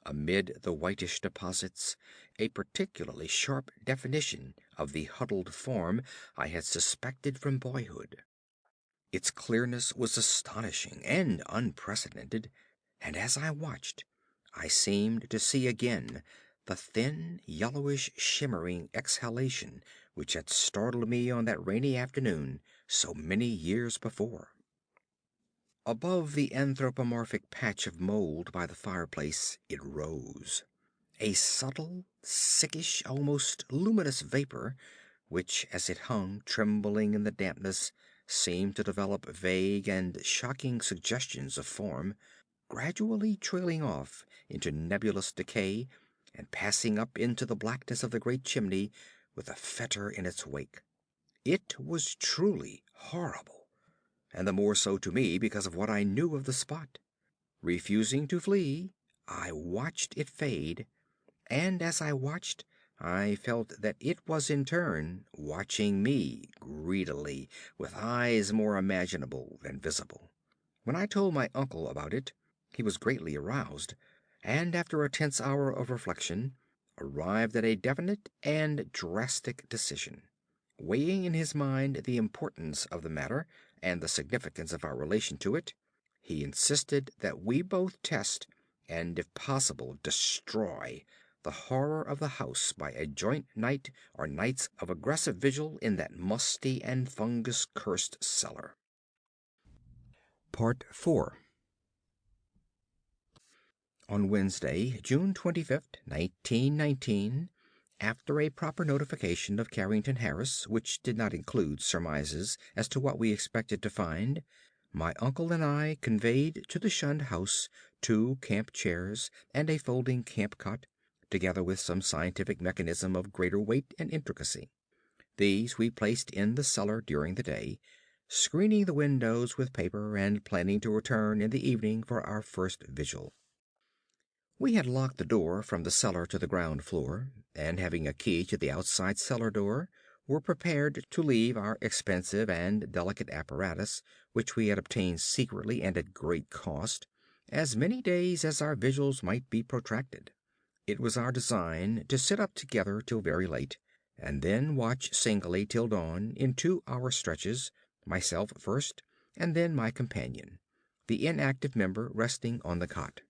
amid the whitish deposits, a particularly sharp definition of the huddled form I had suspected from boyhood. Its clearness was astonishing and unprecedented, and as I watched, I seemed to see again the thin, yellowish, shimmering exhalation which had startled me on that rainy afternoon so many years before. Above the anthropomorphic patch of mold by the fireplace it rose, a subtle, sickish, almost luminous vapor, which, as it hung trembling in the dampness, seemed to develop vague and shocking suggestions of form, gradually trailing off into nebulous decay and passing up into the blackness of the great chimney with a fetor in its wake. It was truly horrible, and the more so to me because of what I knew of the spot. Refusing to flee, I watched it fade, and as I watched, I felt that it was in turn watching me greedily, with eyes more imaginable than visible. When I told my uncle about it, he was greatly aroused, and after a tense hour of reflection, arrived at a definite and drastic decision. Weighing in his mind the importance of the matter and the significance of our relation to it, he insisted that we both test, and if possible destroy, the horror of the house by a joint night or nights of aggressive vigil in that musty and fungus-cursed cellar. Part 4. On Wednesday, June 25th, 1919, after a proper notification of Carrington Harris, which did not include surmises as to what we expected to find, my uncle and I conveyed to the Shunned House 2 camp chairs and a folding camp cot, together with some scientific mechanism of greater weight and intricacy. These we placed in the cellar during the day, screening the windows with paper and planning to return in the evening for our first vigil. We had locked the door from the cellar to the ground floor, and having a key to the outside cellar door, were prepared to leave our expensive and delicate apparatus, which we had obtained secretly and at great cost, as many days as our vigils might be protracted. It was our design to sit up together till very late, and then watch singly till dawn in 2-hour stretches, myself first, and then my companion, the inactive member resting on the cot.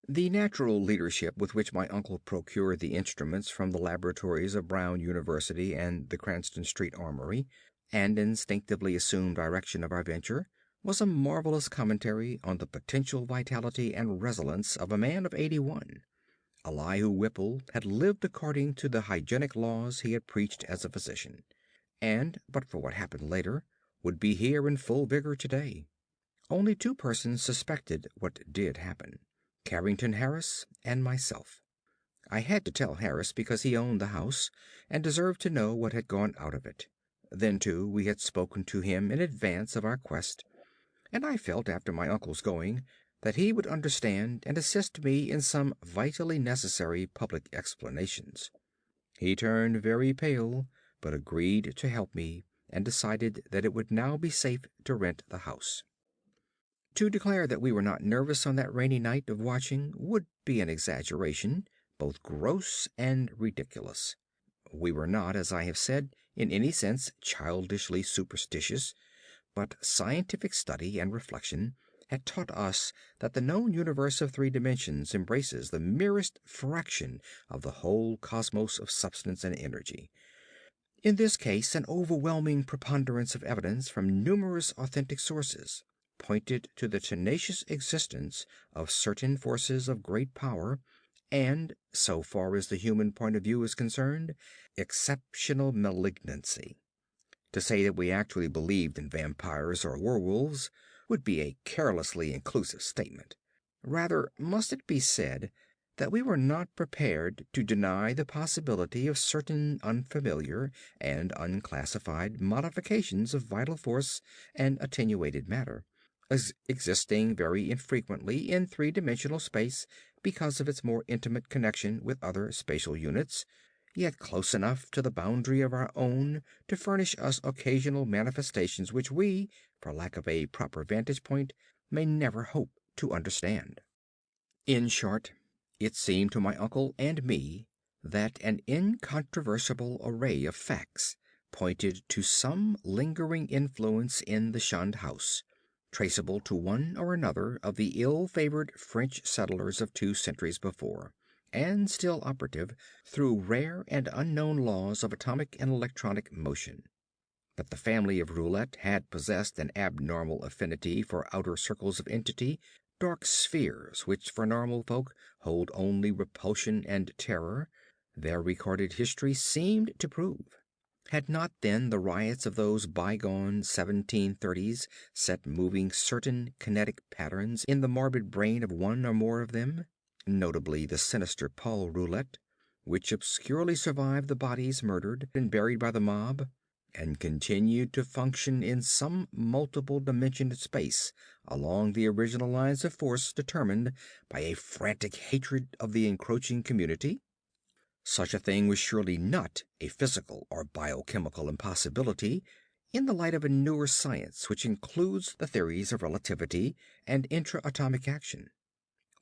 The natural leadership with which my uncle procured the instruments from the laboratories of Brown University and the Cranston Street Armory, and instinctively assumed direction of our venture, was a marvelous commentary on the potential vitality and resilience of a man of 81. Elihu Whipple had lived according to the hygienic laws he had preached as a physician, and, but for what happened later, would be here in full vigor today. Only two persons suspected what did happen: Carrington Harris and myself. I had to tell Harris because he owned the house, and deserved to know what had gone out of it. Then, too, we had spoken to him in advance of our quest, and I felt after my uncle's going that he would understand and assist me in some vitally necessary public explanations. He turned very pale, but agreed to help me, and decided that it would now be safe to rent the house. To declare that we were not nervous on that rainy night of watching would be an exaggeration, both gross and ridiculous. We were not, as I have said, in any sense childishly superstitious, but scientific study and reflection had taught us that the known universe of three dimensions embraces the merest fraction of the whole cosmos of substance and energy. In this case, an overwhelming preponderance of evidence from numerous authentic sources pointed to the tenacious existence of certain forces of great power and, so far as the human point of view is concerned, exceptional malignancy. To say that we actually believed in vampires or werewolves would be a carelessly inclusive statement. Rather must it be said that we were not prepared to deny the possibility of certain unfamiliar and unclassified modifications of vital force and attenuated matter, existing very infrequently in three-dimensional space because of its more intimate connection with other spatial units, yet close enough to the boundary of our own to furnish us occasional manifestations which we, for lack of a proper vantage point, may never hope to understand. In short, it seemed to my uncle and me that an incontrovertible array of facts pointed to some lingering influence in the Shunned House, traceable to one or another of the ill-favored French settlers of 2 centuries before, and still operative through rare and unknown laws of atomic and electronic motion. That the family of Roulette had possessed an abnormal affinity for outer circles of entity, dark spheres which for normal folk hold only repulsion and terror, their recorded history seemed to prove. Had not then the riots of those bygone 1730s set moving certain kinetic patterns in the morbid brain of one or more of them, notably the sinister Paul Roulette, which obscurely survived the bodies murdered and buried by the mob, and continued to function in some multiple dimensioned space along the original lines of force determined by a frantic hatred of the encroaching community? Such a thing was surely not a physical or biochemical impossibility in the light of a newer science which includes the theories of relativity and intra-atomic action.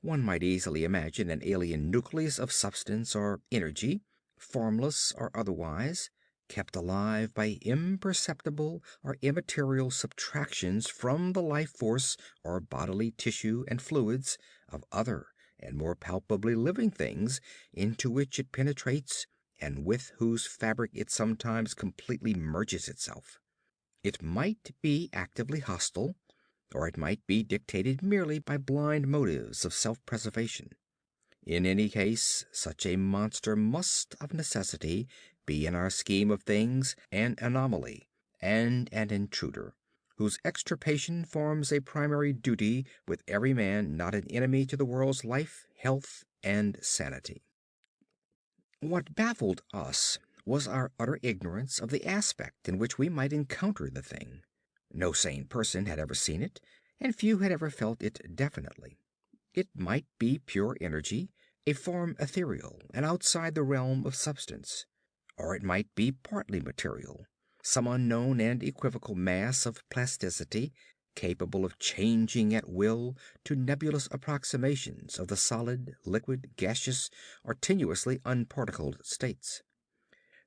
One might easily imagine an alien nucleus of substance or energy, formless or otherwise, kept alive by imperceptible or immaterial subtractions from the life force or bodily tissue and fluids of other and more palpably living things into which it penetrates and with whose fabric it sometimes completely merges itself. It might be actively hostile, or it might be dictated merely by blind motives of self-preservation. In any case, such a monster must of necessity be in our scheme of things an anomaly and an intruder, whose extirpation forms a primary duty with every man not an enemy to the world's life, health, and sanity. What baffled us was our utter ignorance of the aspect in which we might encounter the thing. No sane person had ever seen it, and few had ever felt it definitely. It might be pure energy, a form ethereal and outside the realm of substance, or it might be partly material, some unknown and equivocal mass of plasticity, capable of changing at will to nebulous approximations of the solid, liquid, gaseous, or tenuously unparticled states.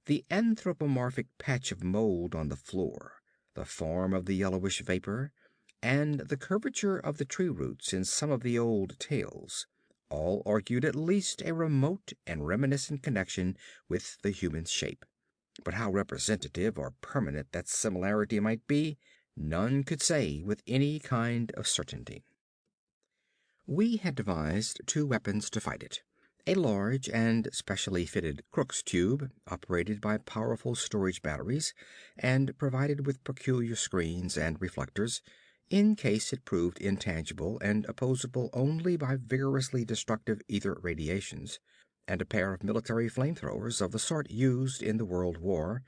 The anthropomorphic patch of mold on the floor, the form of the yellowish vapor, and the curvature of the tree roots in some of the old tales, all argued at least a remote and reminiscent connection with the human shape. But how representative or permanent that similarity might be, none could say with any kind of certainty. We had devised two weapons to fight it: a large and specially fitted Crookes tube, operated by powerful storage batteries, and provided with peculiar screens and reflectors, in case it proved intangible and opposable only by vigorously destructive ether radiations, and a pair of military flamethrowers of the sort used in the World War,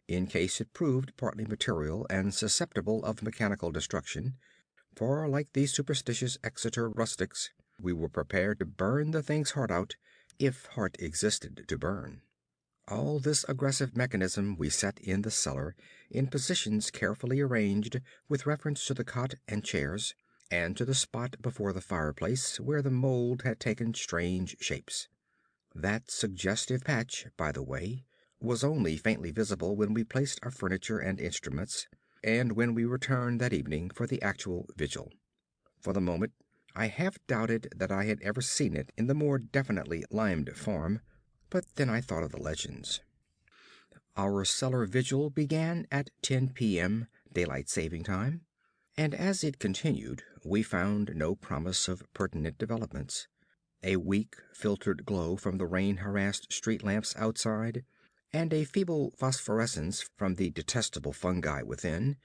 in case it proved partly material and susceptible of mechanical destruction, for like the superstitious Exeter rustics, we were prepared to burn the thing's heart out, if heart existed to burn. All this aggressive mechanism we set in the cellar in positions carefully arranged with reference to the cot and chairs, and to the spot before the fireplace where the mold had taken strange shapes. That suggestive patch, by the way, was only faintly visible when we placed our furniture and instruments, and when we returned that evening for the actual vigil. For the moment, I half doubted that I had ever seen it in the more definitely limed form, but then I thought of the legends. Our cellar vigil began at 10 p.m. daylight saving time, and as it continued, we found no promise of pertinent developments. A weak, filtered glow from the rain-harassed street lamps outside, and a feeble phosphorescence from the detestable fungi within,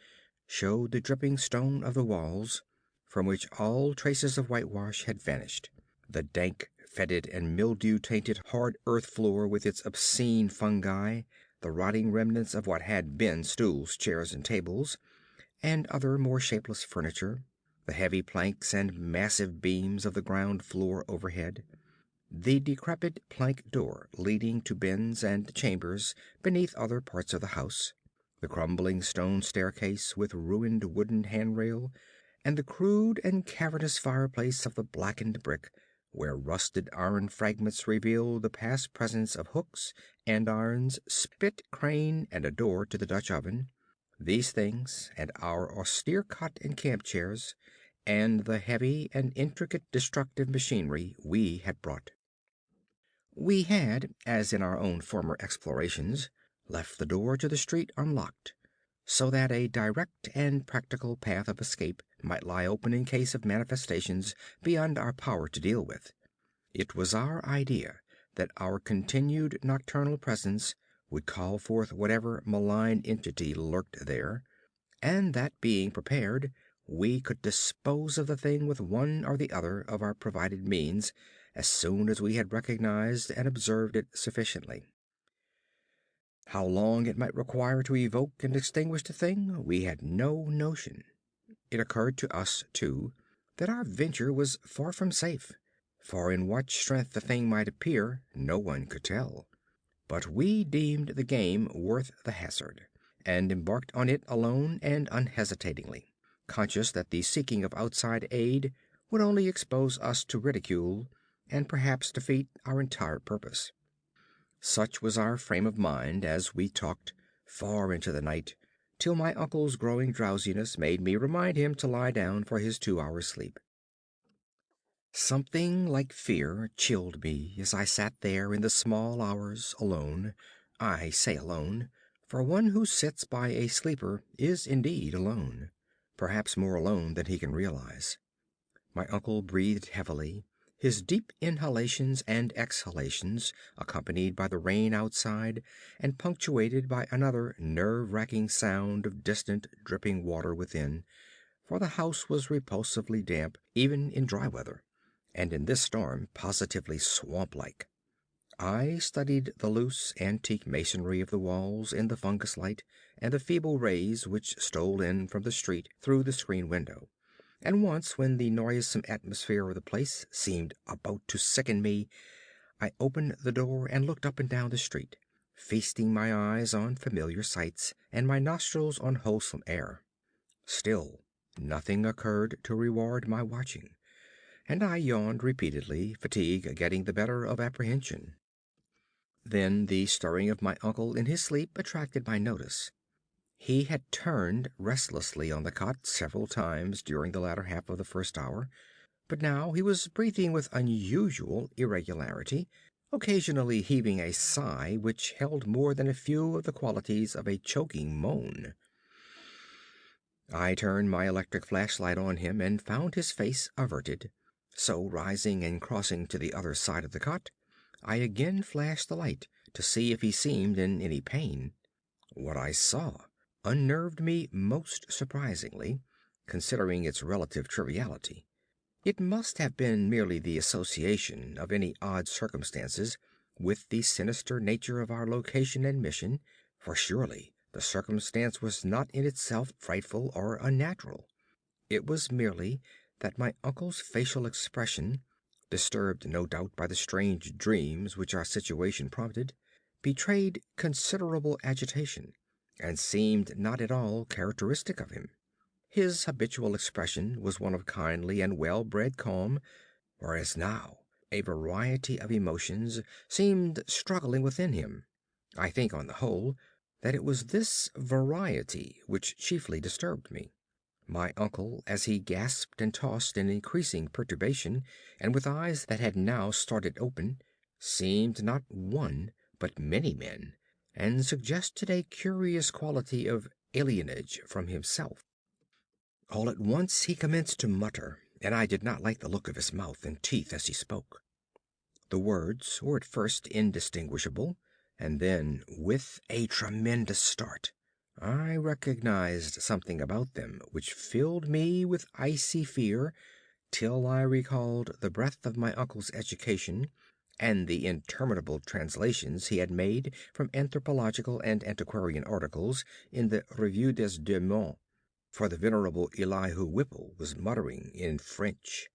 showed the dripping stone of the walls, from which all traces of whitewash had vanished. The dank, fetid, and mildew-tainted hard earth floor with its obscene fungi, the rotting remnants of what had been stools, chairs, and tables, and other more shapeless furniture, the heavy planks and massive beams of the ground floor overhead, the decrepit plank door leading to bins and chambers beneath other parts of the house, the crumbling stone staircase with ruined wooden handrail, and the crude and cavernous fireplace of the blackened brick, where rusted iron fragments revealed the past presence of hooks, andirons, spit crane, and a door to the Dutch oven. These things, and our austere cot and camp chairs, and the heavy and intricate destructive machinery we had brought. We had, as in our own former explorations, left the door to the street unlocked, so that a direct and practical path of escape might lie open in case of manifestations beyond our power to deal with. It was our idea that our continued nocturnal presence would call forth whatever malign entity lurked there, and that being prepared, we could dispose of the thing with one or the other of our provided means as soon as we had recognized and observed it sufficiently. How long it might require to evoke and extinguish the thing, we had no notion. It occurred to us, too, that our venture was far from safe, for in what strength the thing might appear no one could tell. But we deemed the game worth the hazard, and embarked on it alone and unhesitatingly, conscious that the seeking of outside aid would only expose us to ridicule, and perhaps defeat our entire purpose. Such was our frame of mind as we talked far into the night, till my uncle's growing drowsiness made me remind him to lie down for his 2 hours' sleep. Something like fear chilled me as I sat there in the small hours alone. I say alone, for one who sits by a sleeper is indeed alone, perhaps more alone than he can realize. My uncle breathed heavily, his deep inhalations and exhalations accompanied by the rain outside and punctuated by another nerve-racking sound of distant dripping water within, for the house was repulsively damp even in dry weather, and in this storm positively swamp-like. I studied the loose, antique masonry of the walls in the fungus light and the feeble rays which stole in from the street through the screen window. And once, when the noisome atmosphere of the place seemed about to sicken me, I opened the door and looked up and down the street, feasting my eyes on familiar sights and my nostrils on wholesome air. Still, nothing occurred to reward my watching, and I yawned repeatedly, fatigue getting the better of apprehension. Then the stirring of my uncle in his sleep attracted my notice. He had turned restlessly on the cot several times during the latter half of the first hour, but now he was breathing with unusual irregularity, occasionally heaving a sigh which held more than a few of the qualities of a choking moan. I turned my electric flashlight on him and found his face averted, so rising and crossing to the other side of the cot, I again flashed the light to see if he seemed in any pain. What I saw unnerved me most surprisingly, considering its relative triviality. It must have been merely the association of any odd circumstances with the sinister nature of our location and mission, for surely the circumstance was not in itself frightful or unnatural. It was merely that my uncle's facial expression, disturbed no doubt by the strange dreams which our situation prompted, betrayed considerable agitation, and seemed not at all characteristic of him. His habitual expression was one of kindly and well-bred calm, whereas now a variety of emotions seemed struggling within him. I think, on the whole, that it was this variety which chiefly disturbed me. My uncle, as he gasped and tossed in increasing perturbation, and with eyes that had now started open, seemed not one, but many men, and suggested a curious quality of alienage from himself. All at once he commenced to mutter, and I did not like the look of his mouth and teeth as he spoke. The words were at first indistinguishable, and then, with a tremendous start, I recognized something about them which filled me with icy fear, till I recalled the breadth of my uncle's education and the interminable translations he had made from anthropological and antiquarian articles in the Revue des Deux Mondes, for the venerable Elihu Whipple was muttering in French,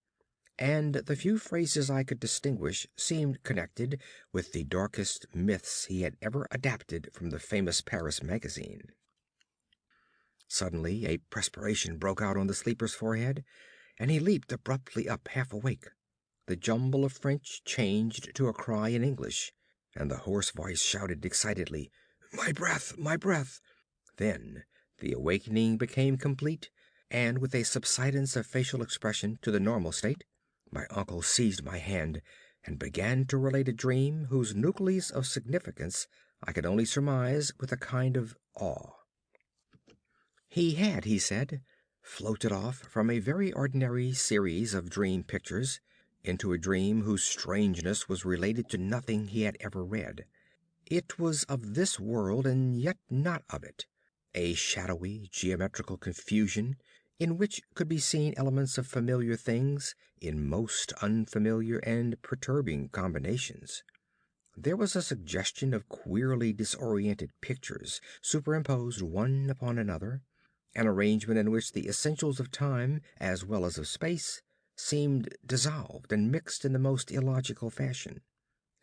and the few phrases I could distinguish seemed connected with the darkest myths he had ever adapted from the famous Paris magazine. Suddenly a perspiration broke out on the sleeper's forehead, and he leaped abruptly up, half awake. The jumble of French changed to a cry in English, and the hoarse voice shouted excitedly, "My breath! My breath!" Then the awakening became complete, and with a subsidence of facial expression to the normal state, my uncle seized my hand and began to relate a dream whose nucleus of significance I could only surmise with a kind of awe. He had, he said, floated off from a very ordinary series of dream pictures into a dream whose strangeness was related to nothing he had ever read. It was of this world and yet not of it, a shadowy geometrical confusion in which could be seen elements of familiar things in most unfamiliar and perturbing combinations. There was a suggestion of queerly disoriented pictures superimposed one upon another, an arrangement in which the essentials of time as well as of space seemed dissolved and mixed in the most illogical fashion.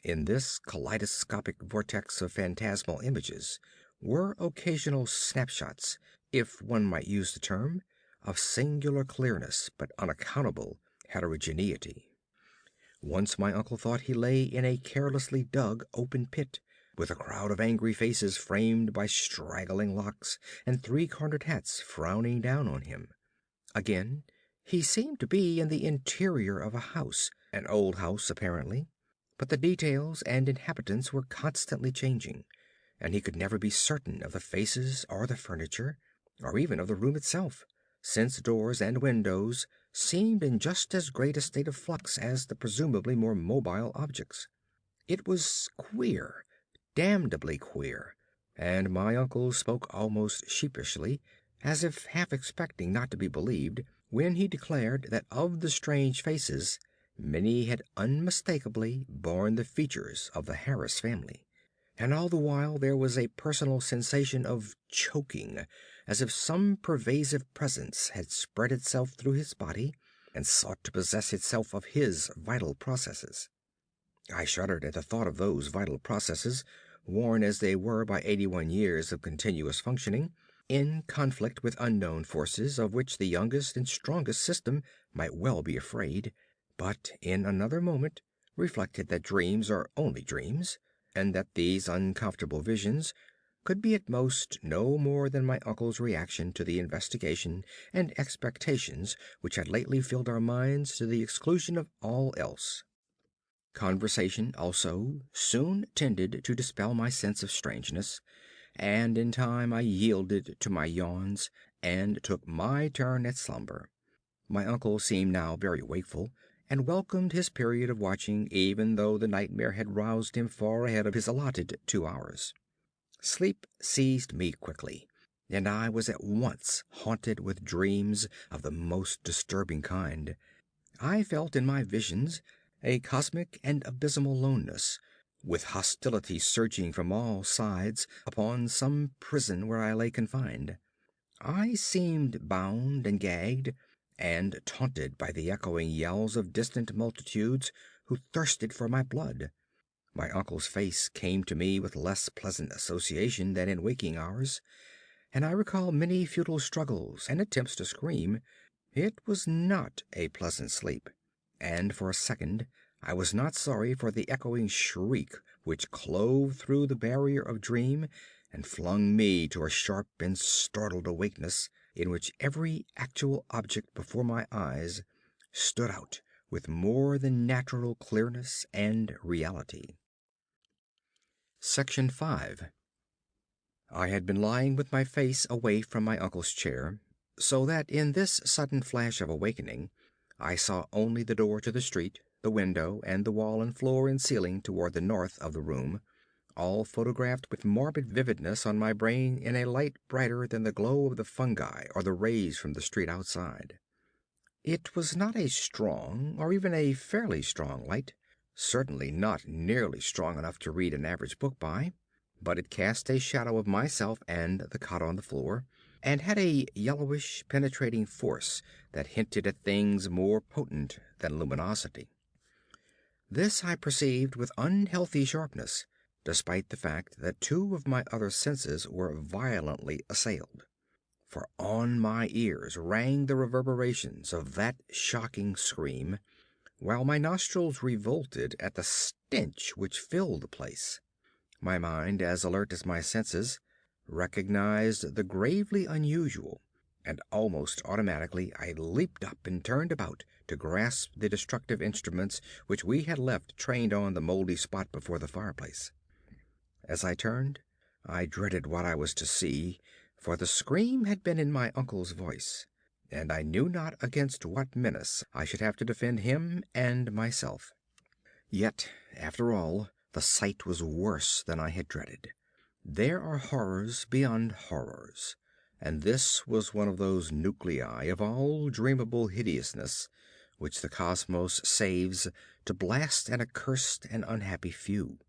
In this kaleidoscopic vortex of phantasmal images were occasional snapshots, if one might use the term, of singular clearness but unaccountable heterogeneity. Once my uncle thought he lay in a carelessly dug open pit, with a crowd of angry faces framed by straggling locks and three-cornered hats frowning down on him. Again, he seemed to be in the interior of a house, an old house apparently, but the details and inhabitants were constantly changing, and he could never be certain of the faces or the furniture, or even of the room itself, since doors and windows seemed in just as great a state of flux as the presumably more mobile objects. It was queer, damnably queer, and my uncle spoke almost sheepishly, as if half expecting not to be believed, when he declared that of the strange faces many had unmistakably borne the features of the Harris family. And all the while there was a personal sensation of choking, as if some pervasive presence had spread itself through his body and sought to possess itself of his vital processes. I shuddered at the thought of those vital processes, worn as they were by 81 years of continuous functioning, in conflict with unknown forces of which the youngest and strongest system might well be afraid, but in another moment reflected that dreams are only dreams, and that these uncomfortable visions could be at most no more than my uncle's reaction to the investigation and expectations which had lately filled our minds to the exclusion of all else. Conversation also soon tended to dispel my sense of strangeness, and in time I yielded to my yawns and took my turn at slumber. My uncle seemed now very wakeful, and welcomed his period of watching, even though the nightmare had roused him far ahead of his allotted 2 hours. Sleep seized me quickly, and I was at once haunted with dreams of the most disturbing kind. I felt in my visions a cosmic and abysmal loneness, with hostility surging from all sides upon some prison where I lay confined. I seemed bound and gagged, and taunted by the echoing yells of distant multitudes who thirsted for my blood. My uncle's face came to me with less pleasant association than in waking hours, and I recall many futile struggles and attempts to scream. It was not a pleasant sleep, and for a second I was not sorry for the echoing shriek which clove through the barrier of dream and flung me to a sharp and startled awakeness, in which every actual object before my eyes stood out with more than natural clearness and reality. Section 5. I had been lying with my face away from my uncle's chair, so that in this sudden flash of awakening I saw only the door to the street, the window, and the wall and floor and ceiling toward the north of the room, all photographed with morbid vividness on my brain in a light brighter than the glow of the fungi or the rays from the street outside. It was not a strong, or even a fairly strong light, certainly not nearly strong enough to read an average book by, but it cast a shadow of myself and the cot on the floor, and had a yellowish, penetrating force that hinted at things more potent than luminosity. This I perceived with unhealthy sharpness, despite the fact that two of my other senses were violently assailed. For on my ears rang the reverberations of that shocking scream, while my nostrils revolted at the stench which filled the place. My mind, as alert as my senses, recognized the gravely unusual, and almost automatically I leaped up and turned about to grasp the destructive instruments which we had left trained on the moldy spot before the fireplace. As I turned, I dreaded what I was to see, for the scream had been in my uncle's voice, and I knew not against what menace I should have to defend him and myself. Yet, after all, the sight was worse than I had dreaded. There are horrors beyond horrors, and this was one of those nuclei of all dreamable hideousness which the cosmos saves to blast an accursed and unhappy few.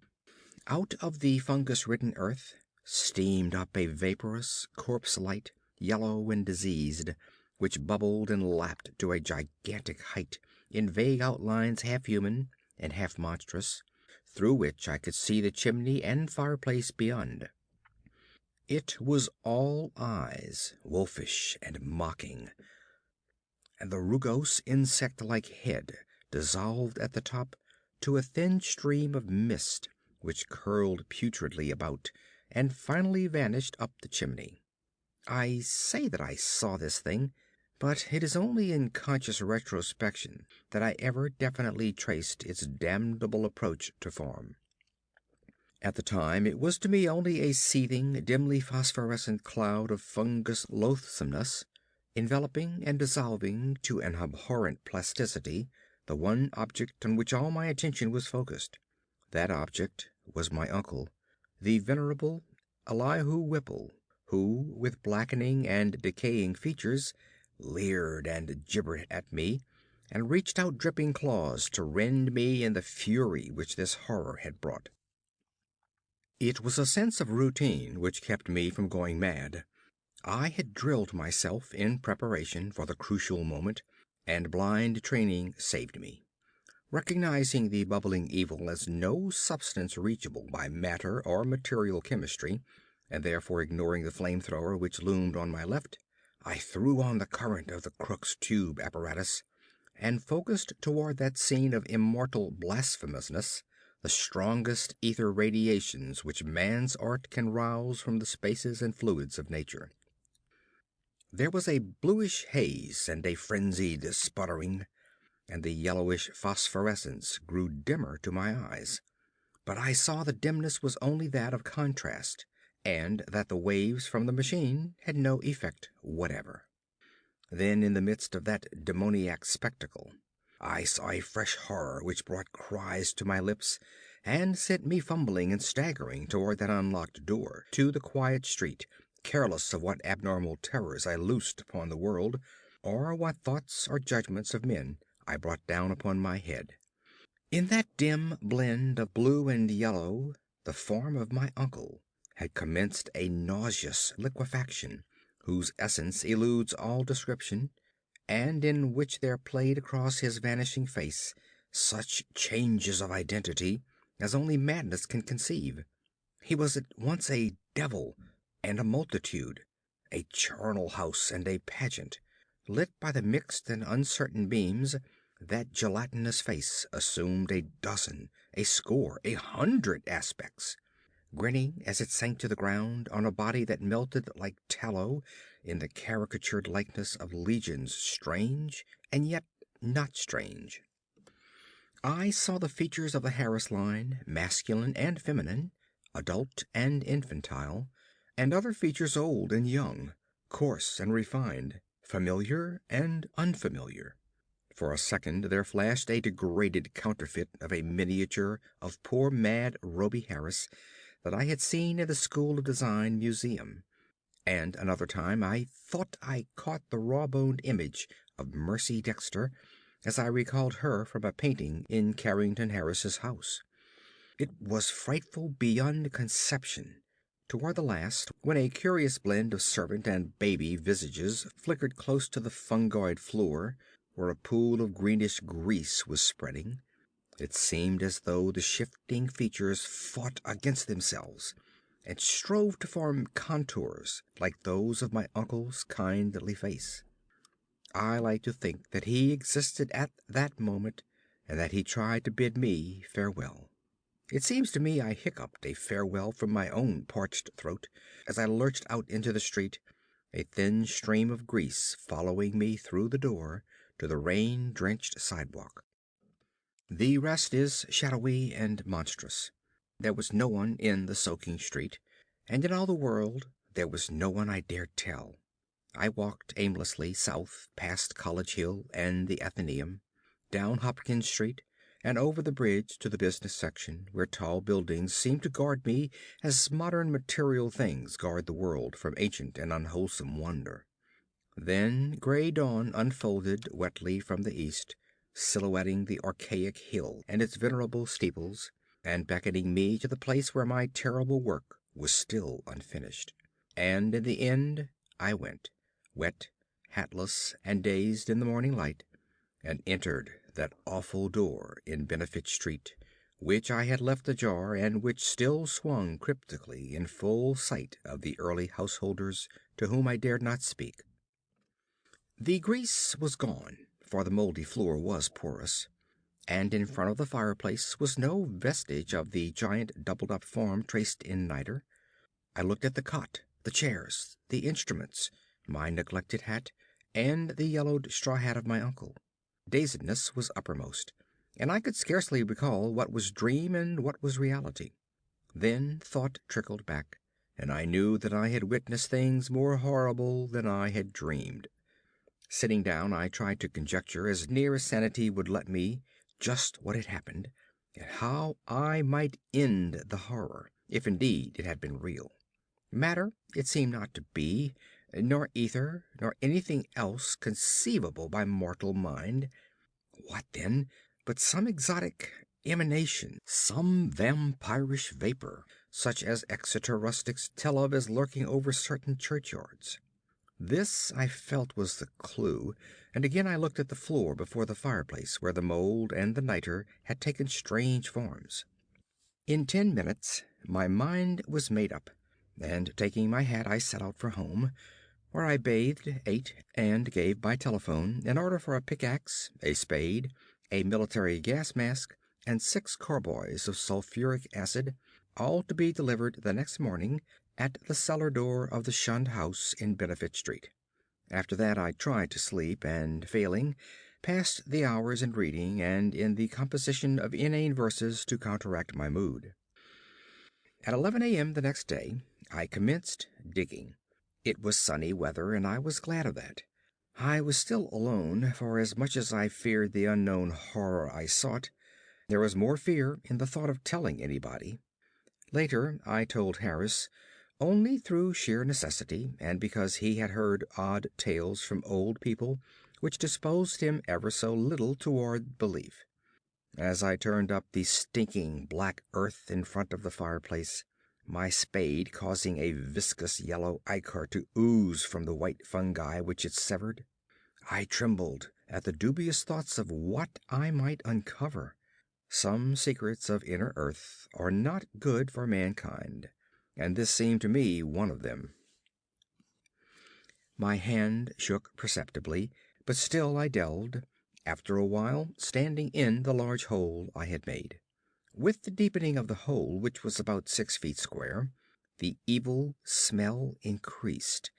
Out of the fungus-ridden earth steamed up a vaporous, corpse-light, yellow and diseased, which bubbled and lapped to a gigantic height in vague outlines half human and half monstrous, through which I could see the chimney and fireplace beyond. It was all eyes, wolfish and mocking, and the rugose insect-like head dissolved at the top to a thin stream of mist which curled putridly about and finally vanished up the chimney. I say that I saw this thing, but it is only in conscious retrospection that I ever definitely traced its damnable approach to form. At the time it was to me only a seething, dimly phosphorescent cloud of fungus loathsomeness, enveloping and dissolving to an abhorrent plasticity the one object on which all my attention was focused. That object was my uncle, the venerable Elihu Whipple, who, with blackening and decaying features, leered and gibbered at me, and reached out dripping claws to rend me in the fury which this horror had brought. It was a sense of routine which kept me from going mad. I had drilled myself in preparation for the crucial moment, and blind training saved me. Recognizing the bubbling evil as no substance reachable by matter or material chemistry, and therefore ignoring the flamethrower which loomed on my left, I threw on the current of the Crookes tube apparatus, and focused toward that scene of immortal blasphemousness the strongest ether radiations which man's art can rouse from the spaces and fluids of nature. There was a bluish haze and a frenzied sputtering, and the yellowish phosphorescence grew dimmer to my eyes. But I saw the dimness was only that of contrast, and that the waves from the machine had no effect whatever. Then, in the midst of that demoniac spectacle, I saw a fresh horror which brought cries to my lips and sent me fumbling and staggering toward that unlocked door to the quiet street careless of what abnormal terrors I loosed upon the world, or what thoughts or judgments of men I brought down upon my head. In that dim blend of blue and yellow, the form of my uncle had commenced a nauseous liquefaction, whose essence eludes all description, and in which there played across his vanishing face such changes of identity as only madness can conceive. He was at once a devil and a multitude, a charnel house and a pageant. Lit by the mixed and uncertain beams, that gelatinous face assumed a dozen, a score, a hundred aspects, grinning as it sank to the ground on a body that melted like tallow in the caricatured likeness of legions strange and yet not strange. I saw the features of the Harris line, masculine and feminine, adult and infantile, and other features old and young, coarse and refined, familiar and unfamiliar. For a second there flashed a degraded counterfeit of a miniature of poor mad Rhoby Harris that I had seen in the School of Design Museum, and another time I thought I caught the raw-boned image of Mercy Dexter as I recalled her from a painting in Carrington Harris's house. It was frightful beyond conception. Toward the last, when a curious blend of servant and baby visages flickered close to the fungoid floor, where a pool of greenish grease was spreading, it seemed as though the shifting features fought against themselves, and strove to form contours like those of my uncle's kindly face. I like to think that he existed at that moment, and that he tried to bid me farewell. It seems to me I hiccuped a farewell from my own parched throat as I lurched out into the street, a thin stream of grease following me through the door to the rain-drenched sidewalk. The rest is shadowy and monstrous. There was no one in the soaking street, and in all the world there was no one I dared tell. I walked aimlessly south past College Hill and the Athenaeum, down Hopkins Street, and over the bridge to the business section, where tall buildings seemed to guard me as modern material things guard the world from ancient and unwholesome wonder. Then gray dawn unfolded wetly from the east, silhouetting the archaic hill and its venerable steeples, and beckoning me to the place where my terrible work was still unfinished. And in the end I went, wet, hatless, and dazed in the morning light, and entered that awful door in Benefit Street, which I had left ajar, and which still swung cryptically in full sight of the early householders to whom I dared not speak. The grease was gone, for the moldy floor was porous, and in front of the fireplace was no vestige of the giant doubled-up form traced in niter. I looked at the cot, the chairs, the instruments, my neglected hat, and the yellowed straw hat of my uncle. Dazedness was uppermost, and I could scarcely recall what was dream and what was reality. Then thought trickled back, and I knew that I had witnessed things more horrible than I had dreamed. Sitting down, I tried to conjecture, as near as sanity would let me, just what had happened, and how I might end the horror, if indeed it had been real. Matter it seemed not to be, nor ether, nor anything else conceivable by mortal mind. What then but some exotic emanation, some vampirish vapor, such as Exeter rustics tell of as lurking over certain churchyards? This I felt was the clue, and again I looked at the floor before the fireplace, where the mold and the niter had taken strange forms. In 10 minutes my mind was made up, and taking my hat I set out for home, where I bathed, ate, and gave by telephone an order for a pickaxe, a spade, a military gas mask, and 6 carboys of sulfuric acid, all to be delivered the next morning at the cellar door of the Shunned House in Benefit Street. After that I tried to sleep, and failing, passed the hours in reading and in the composition of inane verses to counteract my mood. At 11 a.m. the next day I commenced digging. It was sunny weather, and I was glad of that. I was still alone, for as much as I feared the unknown horror I sought, there was more fear in the thought of telling anybody. Later I told Harris, only through sheer necessity, and because he had heard odd tales from old people which disposed him ever so little toward belief. As I turned up the stinking black earth in front of the fireplace, my spade causing a viscous yellow ichor to ooze from the white fungi which it severed, I trembled at the dubious thoughts of what I might uncover. Some secrets of inner earth are not good for mankind, and this seemed to me one of them. My hand shook perceptibly, but still I delved, after a while standing in the large hole I had made. With the deepening of the hole, which was about 6 feet square, the evil smell increased,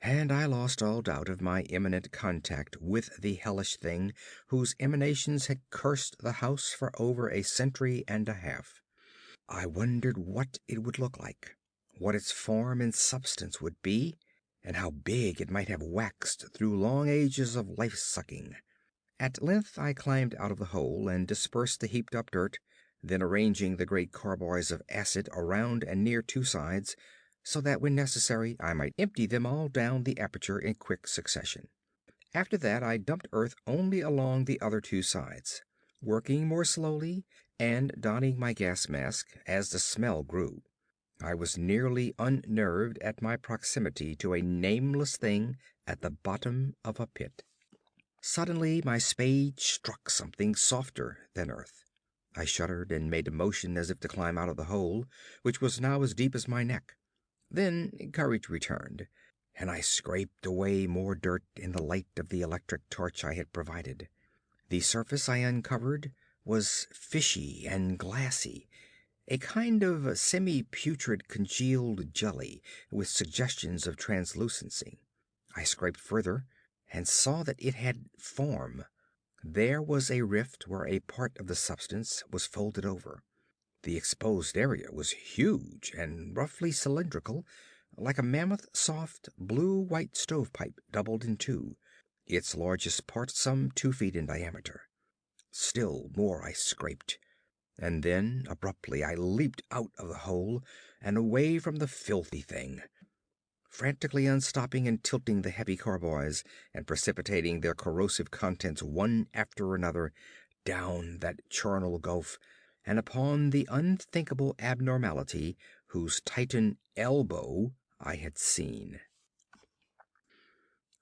and I lost all doubt of my imminent contact with the hellish thing whose emanations had cursed the house for over a century and a half. I wondered what it would look like, what its form and substance would be, and how big it might have waxed through long ages of life-sucking. At length I climbed out of the hole and dispersed the heaped-up dirt, then arranging the great carboys of acid around and near two sides, so that when necessary I might empty them all down the aperture in quick succession. After that I dumped earth only along the other two sides, working more slowly and donning my gas mask as the smell grew. I was nearly unnerved at my proximity to a nameless thing at the bottom of a pit. Suddenly my spade struck something softer than earth. I shuddered and made a motion as if to climb out of the hole, which was now as deep as my neck. Then courage returned, and I scraped away more dirt in the light of the electric torch I had provided. The surface I uncovered was fishy and glassy, a kind of semi-putrid congealed jelly with suggestions of translucency. I scraped further and saw that it had form. There was a rift where a part of the substance was folded over. The exposed area was huge and roughly cylindrical, like a mammoth soft blue-white stovepipe doubled in two, its largest part some 2 feet in diameter. Still more I scraped, and then abruptly I leaped out of the hole and away from the filthy thing, frantically unstopping and tilting the heavy carboys and precipitating their corrosive contents one after another down that charnel gulf and upon the unthinkable abnormality whose Titan elbow I had seen.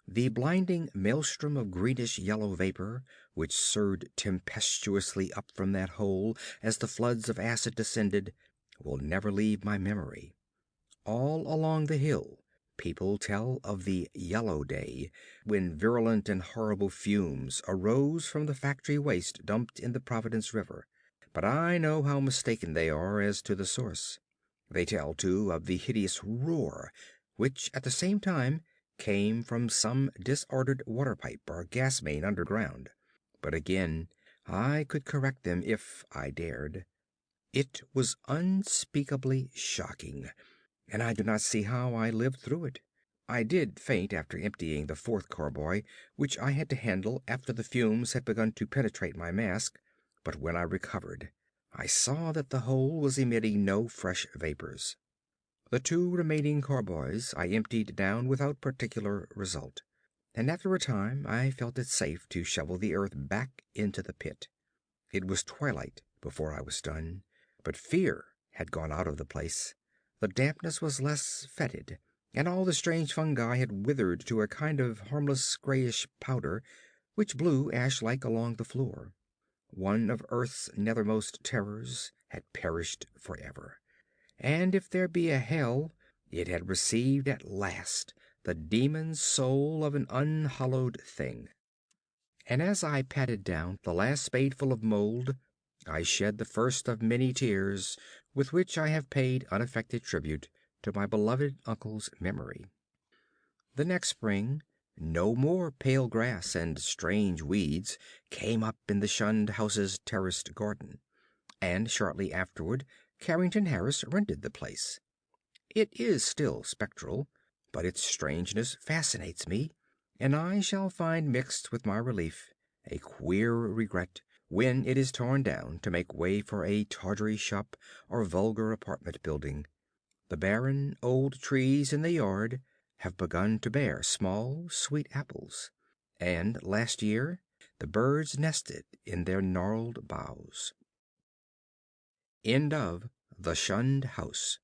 The blinding maelstrom of greenish yellow vapor which surged tempestuously up from that hole as the floods of acid descended will never leave my memory. All along the hill people tell of the Yellow Day, when virulent and horrible fumes arose from the factory waste dumped in the Providence River. But I know how mistaken they are as to the source. They tell, too, of the hideous roar, which at the same time came from some disordered water pipe or gas main underground. But again, I could correct them if I dared. It was unspeakably shocking, and I do not see how I lived through it. I did faint after emptying the fourth carboy, which I had to handle after the fumes had begun to penetrate my mask, but when I recovered, I saw that the hole was emitting no fresh vapors. The 2 remaining carboys I emptied down without particular result, and after a time I felt it safe to shovel the earth back into the pit. It was twilight before I was done, but fear had gone out of the place. The dampness was less fetid, and all the strange fungi had withered to a kind of harmless grayish powder which blew ash-like along the floor. One of earth's nethermost terrors had perished forever, and if there be a hell, it had received at last the demon soul of an unhallowed thing. And as I patted down the last spadeful of mold, I shed the first of many tears with which I have paid unaffected tribute to my beloved uncle's memory. The next spring, no more pale grass and strange weeds came up in the Shunned House's terraced garden, and shortly afterward Carrington Harris rented the place. It is still spectral, but its strangeness fascinates me, and I shall find mixed with my relief a queer regret when it is torn down to make way for a tawdry shop or vulgar apartment building. The barren old trees in the yard have begun to bear small, sweet apples, and last year the birds nested in their gnarled boughs. End of The Shunned House,